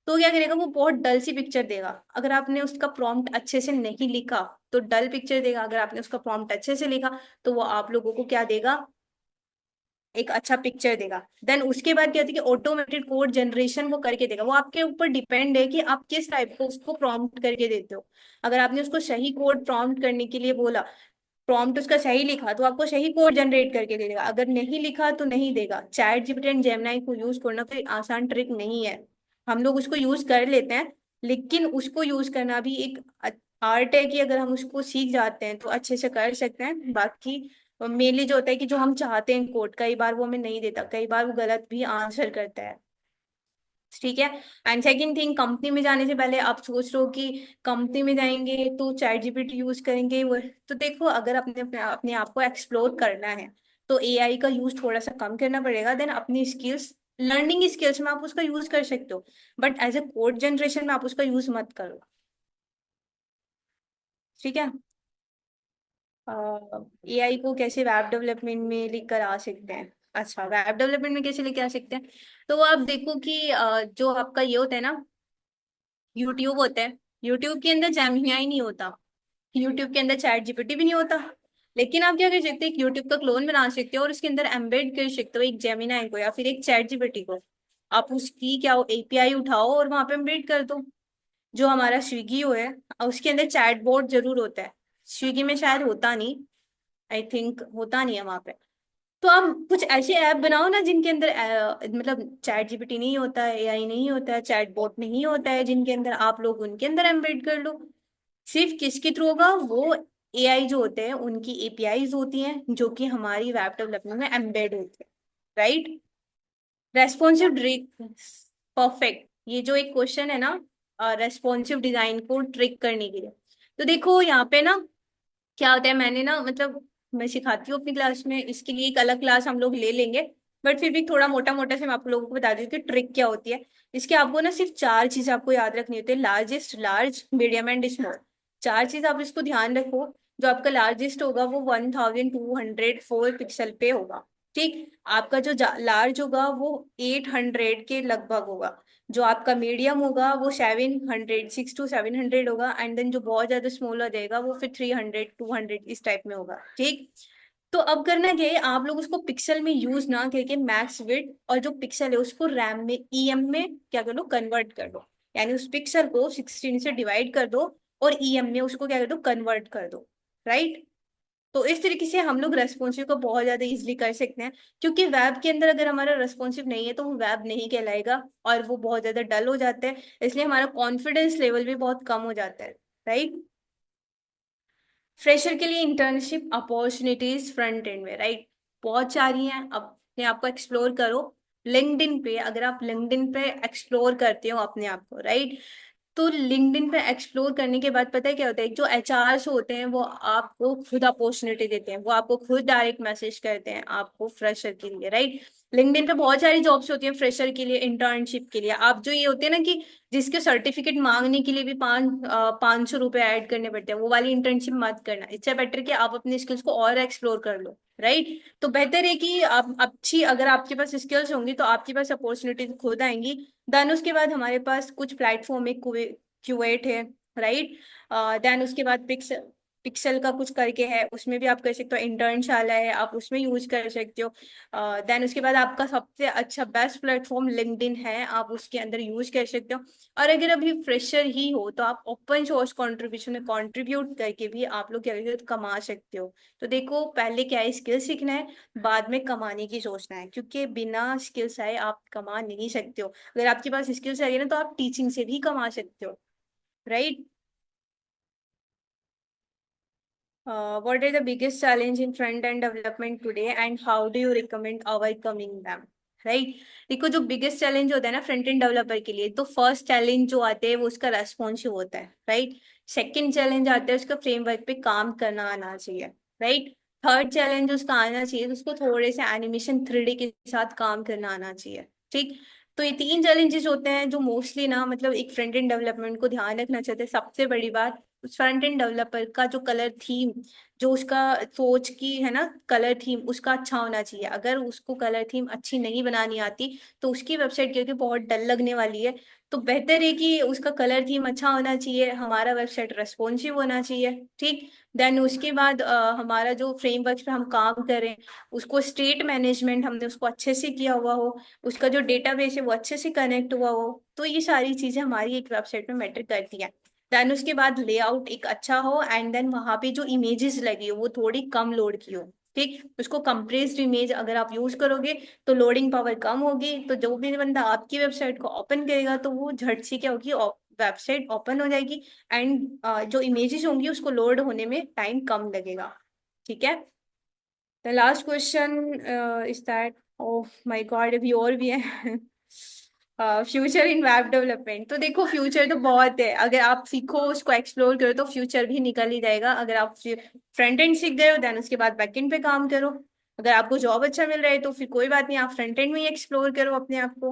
तो क्या करेगा, वो बहुत डल सी पिक्चर देगा। अगर आपने उसका प्रॉम्प्ट अच्छे से नहीं लिखा तो डल पिक्चर देगा, अगर आपने उसका प्रॉम्प्ट अच्छे से लिखा तो वो आप लोगों को क्या देगा, एक अच्छा पिक्चर देगा। देन उसके बाद क्या होता है कि ऑटोमेटेड कोड जनरेशन वो करके देगा। वो आपके ऊपर डिपेंड है कि आप किस टाइप को उसको प्रॉम्प्ट करके देते हो। अगर आपने उसको सही कोड प्रॉम्प्ट करने के लिए बोला, प्रॉम्प्ट उसका सही लिखा तो आपको सही कोड जनरेट करके दे देगा, अगर नहीं लिखा तो नहीं देगा। चैट जीपीटी एंड जेमिनाई को यूज करना कोई आसान ट्रिक नहीं है। हम लोग उसको यूज कर लेते हैं, लेकिन उसको यूज करना भी एक आर्ट है कि अगर हम उसको सीख जाते हैं तो अच्छे से कर सकते हैं। बाकी मेनली जो होता है कि जो हम चाहते हैं कोड कई बार वो हमें नहीं देता, कई बार वो गलत भी आंसर करता है। ठीक है। एंड सेकंड थिंग, कंपनी में जाने से पहले आप सोच रहे हो कि कंपनी में जाएंगे तो चैट जीपीटी यूज करेंगे वो, तो देखो अगर अपने अपने आप को एक्सप्लोर करना है तो एआई का यूज थोड़ा सा कम करना पड़ेगा। देन अपनी स्किल्स, लर्निंग स्किल्स में आप उसका यूज कर सकते हो, but as a code generation में आप उसका यूज मत करो। ठीक है। एआई को कैसे वेब डेवलपमेंट में लेकर आ सकते हैं? अच्छा, वेब डेवलपमेंट में कैसे लेके आ सकते हैं? तो आप देखो कि जो आपका ये होता है ना, यूट्यूब होता है, यूट्यूब के अंदर जेमिनी नहीं होता, यूट्यूब के अंदर चैट जीपीटी भी नहीं होता। लेकिन आप क्या कर सकते हैं, यूट्यूब का क्लोन बना सकते हो और उसके अंदर एम्बेड कर सकते हो एक जेमिनी को या फिर एक चैट जीपीटी को। आप उसकी क्या एपीआई उठाओ और वहां पे एम्बेड कर दो। जो हमारा स्विगी हो है उसके अंदर चैट बोर्ड जरूर होता है, स्विगी में शायद होता नहीं, आई थिंक होता नहीं है वहां पे। तो आप कुछ ऐसे ऐप बनाओ ना जिनके अंदर मतलब चैट जीपीटी नहीं होता है, एआई नहीं होता है, चैट बॉट नहीं होता है, जिनके अंदर आप लोग उनके अंदर एम्बेड कर लो। सिर्फ किसके थ्रू होगा वो, एआई जो होते हैं उनकी एपीआईज होती हैं जो कि हमारी वेब डेवलपमेंट में एम्बेड होती है। Right, responsive trick, perfect. ये जो एक क्वेश्चन है ना, रेस्पॉन्सिव डिजाइन को ट्रिक करने के लिए, तो देखो यहाँ पे ना क्या होता है, मैंने ना मतलब मैं सिखाती हूँ अपनी क्लास में, इसके लिए एक अलग क्लास हम लोग ले लेंगे। बट फिर भी थोड़ा मोटा मोटा से मैं आप लोगों को बता दूँ कि ट्रिक क्या होती है। इसके आपको ना सिर्फ चार चीज आपको याद रखनी होती है, largest, large, medium and small. चार चीज आप इसको ध्यान रखो। जो आपका लार्जेस्ट होगा वो 1204 पिक्सल पे होगा। ठीक, आपका जो लार्ज होगा वो 800 के लगभग होगा। जो आपका मीडियम होगा वो 700, 600 to 700 होगा। एंड देन जो बहुत ज्यादा स्मॉल हो जाएगा वो फिर 300, 200 इस टाइप में होगा। ठीक, तो अब करना क्या है, आप लोग उसको पिक्सल में यूज ना करके मैक्स विड्थ और जो पिक्सल है उसको रैम में, ईएम में क्या कर लो, कन्वर्ट कर दो। यानी उस पिक्सल को 16 से डिवाइड कर दो और ईएम में उसको क्या कर दो, कन्वर्ट कर दो। राइट, तो इस तरीके से हम लोग रेस्पॉन्सिव को बहुत ज्यादा इजीली कर सकते हैं। क्योंकि वेब के अंदर अगर हमारा रेस्पॉन्सिव नहीं है तो वो वेब नहीं कहलाएगा और वो बहुत ज्यादा डल हो जाता है, इसलिए हमारा कॉन्फिडेंस लेवल भी बहुत कम हो जाता है। राइट, फ्रेशर के लिए इंटर्नशिप अपॉर्चुनिटीज फ्रंट एंड में, राइट, बहुत सारी हैं, अपने आप को एक्सप्लोर करो। लिंक्डइन पे, अगर आप लिंक्डइन पे एक्सप्लोर करते हो अपने आप को, राइट, तो लिंक्डइन पे एक्सप्लोर करने के बाद पता है क्या होता है, जो एचआरस होते हैं वो आपको खुद अपॉर्चुनिटी देते हैं, वो आपको खुद डायरेक्ट मैसेज करते हैं आपको फ्रेशर के लिए। राइट, लिंक्डइन पे बहुत सारी जॉब्स होती हैं फ्रेशर के लिए, इंटर्नशिप के लिए। आप जो ये होते हैं ना कि जिसके सर्टिफिकेट मांगने के लिए भी 500 रुपये ऐड करने पड़ते हैं, वो वाली इंटर्नशिप मत करना। इससे बेटर कि आप अपनी स्किल्स को और एक्सप्लोर कर लो। राइट, तो बेहतर है कि आप अच्छी, अगर आपके पास स्किल्स होंगी तो आपके पास अपॉर्चुनिटी खुद आएंगी। देन उसके बाद हमारे पास कुछ प्लेटफॉर्म है, क्यूएट है। राइट, देन उसके बाद पिक्स, पिक्सल का कुछ करके है, उसमें भी आप कर सकते हो। इंटर्नशाला है, आप उसमें यूज कर सकते हो। देन उसके बाद आपका सबसे अच्छा बेस्ट प्लेटफॉर्म लिंक्डइन है, आप उसके अंदर यूज कर सकते हो। और अगर अभी फ्रेशर ही हो तो आप ओपन सोर्स कंट्रीब्यूशन में कंट्रीब्यूट करके भी आप लोग क्या कहते हो कमा सकते हो। तो देखो, पहले क्या है, स्किल सीखना है, बाद में कमाने की सोचना है, क्योंकि बिना स्किल्स आए आप कमा नहीं सकते हो। अगर आपके पास स्किल्स है ना तो आप टीचिंग से भी कमा सकते हो, right. What are the biggest challenge in front end development today and how do you recommend overcoming them? Right. देखो, जो बिगेस्ट चैलेंज होता है ना फ्रंट एंड डेवलपर के लिए, तो फर्स्ट चैलेंज जो आते हैं वो उसका रेस्पॉन्सिव होता है, राइट। सेकंड चैलेंज आता है उसका फ्रेमवर्क पे काम करना आना चाहिए, राइट। थर्ड चैलेंज उसका आना चाहिए तो उसको थोड़े से एनिमेशन 3D के साथ काम करना आना चाहिए, ठीक। तो ये तीन चैलेंजेस होते हैं जो मोस्टली ना मतलब एक फ्रंट एंड डेवलपमेंट को ध्यान रखना चाहते हैं। सबसे बड़ी बात, फ्रंट एंड डेवलपर का जो कलर थीम, जो उसका सोच की है ना कलर थीम, उसका अच्छा होना चाहिए। अगर उसको कलर थीम अच्छी नहीं बनानी आती तो उसकी वेबसाइट क्योंकि बहुत डल लगने वाली है। तो बेहतर है कि उसका कलर थीम अच्छा होना चाहिए, हमारा वेबसाइट रेस्पॉन्सिव होना चाहिए, ठीक। देन उसके बाद हमारा जो फ्रेमवर्क पे हम काम करें, उसको स्टेट मैनेजमेंट हमने उसको अच्छे से किया हुआ हो, उसका जो डेटाबेस है वो अच्छे से कनेक्ट हुआ हो। तो ये सारी चीजें हमारी एक वेबसाइट में मैटर करती हैं। देन उसके बाद लेआउट एक अच्छा हो, एंड देन वहां पे जो इमेजेस लगी हो वो थोड़ी कम लोड की हो, ठीक। उसको कंप्रेस्ड इमेज अगर आप यूज करोगे तो लोडिंग पावर कम होगी, तो जो भी बंदा आपकी वेबसाइट को ओपन करेगा तो वो झट से क्या होगी, वेबसाइट ओपन हो जाएगी। एंड जो इमेजेस होंगी उसको लोड होने में टाइम कम लगेगा, ठीक है। The last question is that, oh my God, अभी और भी है। Future in web development. तो देखो, फ्यूचर तो बहुत है, अगर आप सीखो उसको एक्सप्लोर करो तो फ्यूचर भी निकल ही जाएगा। अगर आप फ्रंट एंड सीख गए हो देन उसके बाद बैक एंड पे काम करो। अगर आपको जॉब अच्छा मिल रहा है तो फिर कोई बात नहीं, आप फ्रंट एंड में ही एक्सप्लोर करो अपने आप को।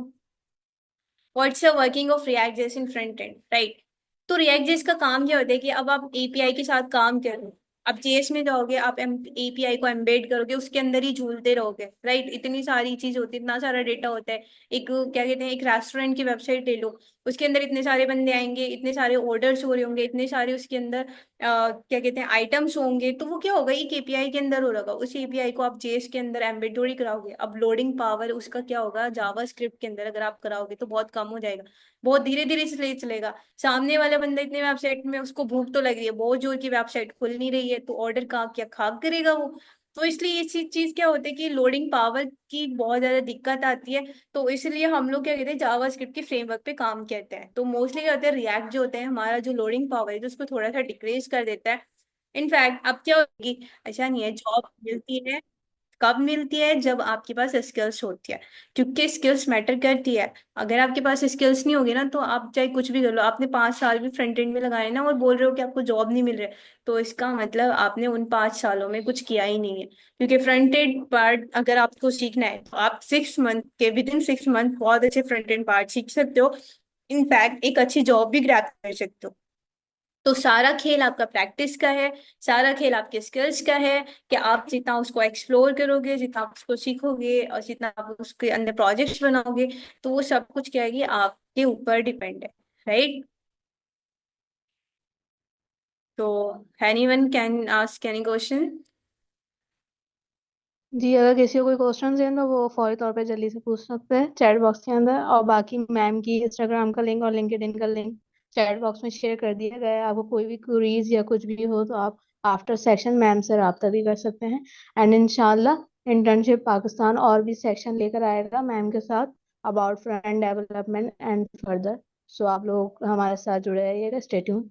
What's the working of react JS in front end, right. तो रिएक्ट जेएस का काम क्या होता है कि अब आप एपीआई के साथ काम करो। अब जेएस में जाओगे, आप एपीआई को एम्बेड करोगे, उसके अंदर ही झूलते रहोगे, राइट। इतनी सारी चीज होती है, इतना सारा डेटा होता है। एक क्या कहते हैं, एक रेस्टोरेंट की वेबसाइट ले लो, उसके अंदर इतने सारे बंदे आएंगे, इतने सारे ऑर्डर्स हो रहे होंगे, इतने सारे उसके अंदर क्या कहते हैं आइटम्स होंगे, तो वो क्या होगा, एक एपीआई के अंदर हो रहा, उस एपीआई को आप जेएस के अंदर एम्बेड थोड़ी कराओगे। अब लोडिंग पावर उसका क्या होगा, जावा स्क्रिप्ट के अंदर अगर आप कराओगे तो बहुत कम हो जाएगा, बहुत धीरे धीरे से चलेगा। सामने वाला बंदा इतने वेबसाइट में उसको भूख तो लग रही है, बहुत जोर की वेबसाइट खुल नहीं रही है, तो ऑर्डर का क्या खाक करेगा वो। तो इसलिए ये चीज क्या होती है कि लोडिंग पावर की बहुत ज्यादा दिक्कत आती है। तो इसलिए हम लोग क्या कहते हैं, जावा स्क्रिप्ट के फ्रेमवर्क पे काम करते हैं। तो मोस्टली क्या होता है, रिएक्ट जो होता है हमारा जो लोडिंग पावर है तो उसको थोड़ा सा डिक्रीज कर देता है। इनफैक्ट अब क्या होगी, ऐसा नहीं है, जॉब मिलती है कब मिलती है, जब आपके पास स्किल्स होती है, क्योंकि स्किल्स मैटर करती है। अगर आपके पास स्किल्स नहीं होगी ना तो आप चाहे कुछ भी कर लो, आपने 5 साल भी फ्रंट एंड में लगाए ना और बोल रहे हो कि आपको जॉब नहीं मिल रहा है, तो इसका मतलब आपने उन 5 सालों में कुछ किया ही नहीं है। क्योंकि फ्रंट एंड पार्ट अगर आपको सीखना है तो आप 6 मंथ के विद इन 6 मंथ बहुत अच्छे फ्रंट एंड पार्ट सीख सकते हो। इनफैक्ट एक अच्छी जॉब भी ग्रैब कर सकते हो। तो सारा खेल आपका प्रैक्टिस का है, सारा खेल आपके स्किल्स का है, कि आप जितना उसको एक्सप्लोर करोगे, जितना आप उसको सीखोगे और जितना आप उसके अंदर प्रोजेक्ट्स बनाओगे, तो वो सब कुछ क्या है कि आपके ऊपर डिपेंड है, राइट। तो anyone can ask any question. जी, अगर किसी को कोई क्वेश्चन है तो वो फौरी तौर पे जल्दी से पूछ सकते हैं चैट बॉक्स के अंदर, और बाकी मैम की इंस्टाग्राम का लिंक और लिंक्डइन का लिंक चैट बॉक्स में शेयर कर दिया गया है। आपको कोई भी क्वेरीज या कुछ भी हो तो आप आफ्टर सेक्शन मैम से रब्ता भी कर सकते हैं। एंड इंशाल्लाह इंटर्नशिप पाकिस्तान और भी सेक्शन लेकर आएगा मैम के साथ about front development and further. So आप लोग हमारे साथ जुड़े रहिएगा, स्टे ट्यून।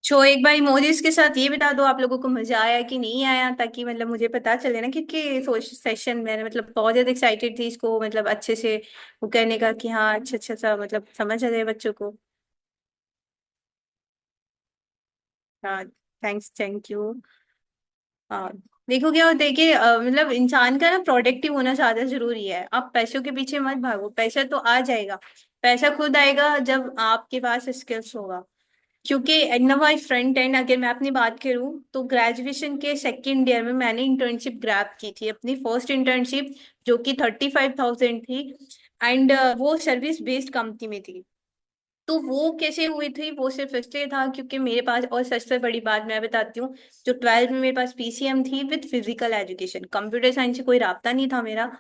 शो एक बार इमोजीज के साथ ये बता दो आप लोगों को मजा आया कि नहीं आया, ताकि मतलब मुझे पता चले ना, क्योंकि सोशल सेशन में मतलब बहुत ज्यादा एक्साइटेड थी इसको मतलब अच्छे से वो करने का, कि हाँ अच्छा अच्छा सा मतलब समझ आ जाए बच्चों को। हाँ, थैंक्स, थैंक यू। हाँ, देखो क्या होता है कि मतलब इंसान का ना प्रोडक्टिव होना ज्यादा जरूरी है। आप पैसों के पीछे मत भागो, पैसा तो आ जाएगा, पैसा खुद आएगा जब आपके पास स्किल्स होगा। क्योंकि इनोवा फ्रंट एंड अगर मैं अपनी बात करूं तो ग्रेजुएशन के सेकेंड ईयर में मैंने इंटर्नशिप ग्रैब की थी, अपनी फर्स्ट इंटर्नशिप, जो कि 35,000 थी। एंड वो सर्विस बेस्ड कंपनी में थी। तो वो कैसे हुई थी, वो सिर्फ इसलिए था क्योंकि मेरे पास, और सबसे बड़ी बात मैं बताती हूँ, जो 12th में मेरे पास पीसीएम थी with physical education, computer science से कोई राब्ता नहीं था मेरा।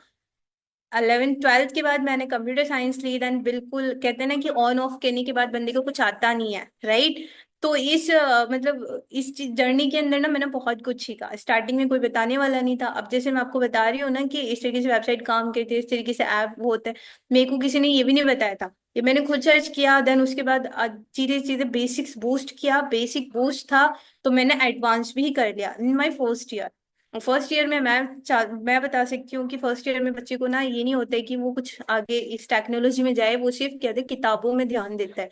11th 12th के बाद मैंने कंप्यूटर साइंस ली, देन बिल्कुल कहते हैं ना कि ऑन ऑफ करने के बाद बंदे को कुछ आता नहीं है, राइट। तो इस मतलब इस जर्नी के अंदर ना मैंने बहुत कुछ सीखा, स्टार्टिंग में कोई बताने वाला नहीं था। अब जैसे मैं आपको बता रही हूँ ना कि इस तरीके से वेबसाइट काम करती है, इस तरीके से ऐप वो होता है, मेरे को किसी ने ये भी नहीं बताया था। ये मैंने खुद सर्च किया, देन उसके बाद चीजें चीजें बेसिक्स बूस्ट किया, बेसिक बूस्ट था तो मैंने एडवांस भी कर लिया in my first year. First year में मैं बता सकती हूँ कि फर्स्ट ईयर में बच्चे को ना ये नहीं होता है कि वो कुछ आगे इस टेक्नोलॉजी में जाए, वो सिर्फ कहते हैं किताबों में ध्यान देता है।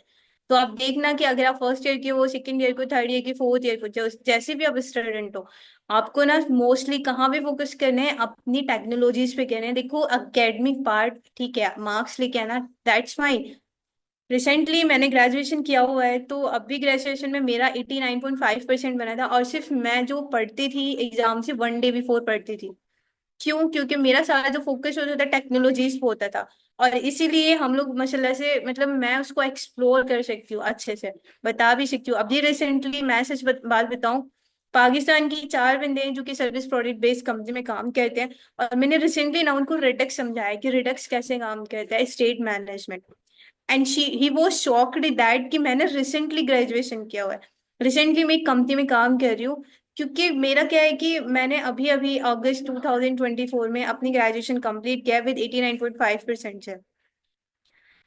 तो आप देखना कि अगर आप फर्स्ट ईयर के हो, सेकंड ईयर को, थर्ड ईयर की, फोर्थ ईयर को, जैसे भी आप स्टूडेंट हो, आपको ना मोस्टली कहाँ पे फोकस करना है, अपनी टेक्नोलॉजीज पे करना है। देखो एकेडमिक पार्ट ठीक है, मार्क्स लेके आना, दैट्स फाइन। रिसेंटली मैंने ग्रेजुएशन किया हुआ है, तो अभी ग्रेजुएशन में मेरा 89.5% बना था, और सिर्फ मैं जो पढ़ती थी एग्जाम से 1 डे बिफोर पढ़ती थी। क्यों? क्योंकि मेरा सारा जो फोकस होता था टेक्नोलॉजीज पे होता था, और इसीलिए हम लोग माशाल्लाह से, मतलब मैं उसको एक्सप्लोर कर सकती हूँ अच्छे से, बता भी सकती हूँ। अभी रिसेंटली मैं सच बात बताऊं, पाकिस्तान की 4 बंदे हैं जो कि सर्विस प्रोडक्ट बेस्ड कंपनी में काम करते हैं, और मैंने रिसेंटली ना उनको रिडक्स समझाया कि रिडक्स कैसे काम करता है, state management. And he was shocked that कि मैंने रिसेंटली ग्रेजुएशन किया हुआ है, रिसेंटली मैं एक कंपनी में काम कर रही हूँ। क्योंकि मेरा क्या है कि मैंने अभी अभी अगस्त 2024 में अपनी ग्रेजुएशन कंप्लीट किया विद 89.5% से।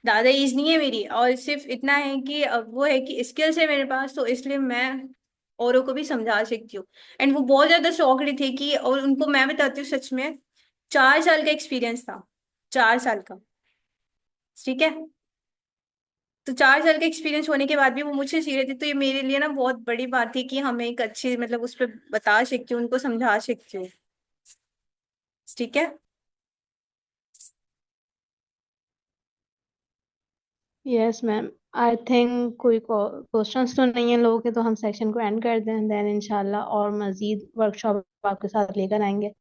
ज़्यादा एज नहीं है मेरी, और सिर्फ इतना है कि अब वो है कि स्किल्स है मेरे पास, तो इसलिए मैं औरों को भी समझा सकती हूँ। एंड वो बहुत ज़्यादा शॉक्ड थे कि, और उनको मैं बताती हूँ सच में, 4 साल का एक्सपीरियंस था, 4 साल का, ठीक है। तो 4 साल का एक्सपीरियंस होने के बाद भी वो मुझसे सीख रहे थे, तो ये मेरे लिए ना बहुत बड़ी बात थी कि हमें एक अच्छी, मतलब उस पर बता सकती हूँ, उनको समझा सकती हूँ, ठीक है। Yes ma'am. आई थिंक कोई क्वेश्चंस तो नहीं है लोगों के, तो हम सेक्शन को एंड कर दें, देन इंशाल्लाह और मजीद वर्कशॉप आपके साथ लेकर आएंगे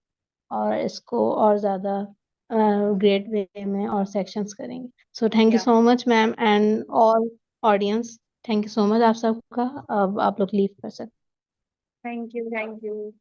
और इसको और ज़्यादा ग्रेट वे में और सेक्शंस करेंगे। सो थैंक यू या so much ma'am and all audience, thank you so much आप सबका। अब आप लोग लीव कर सकते हैं। Thank you, thank you.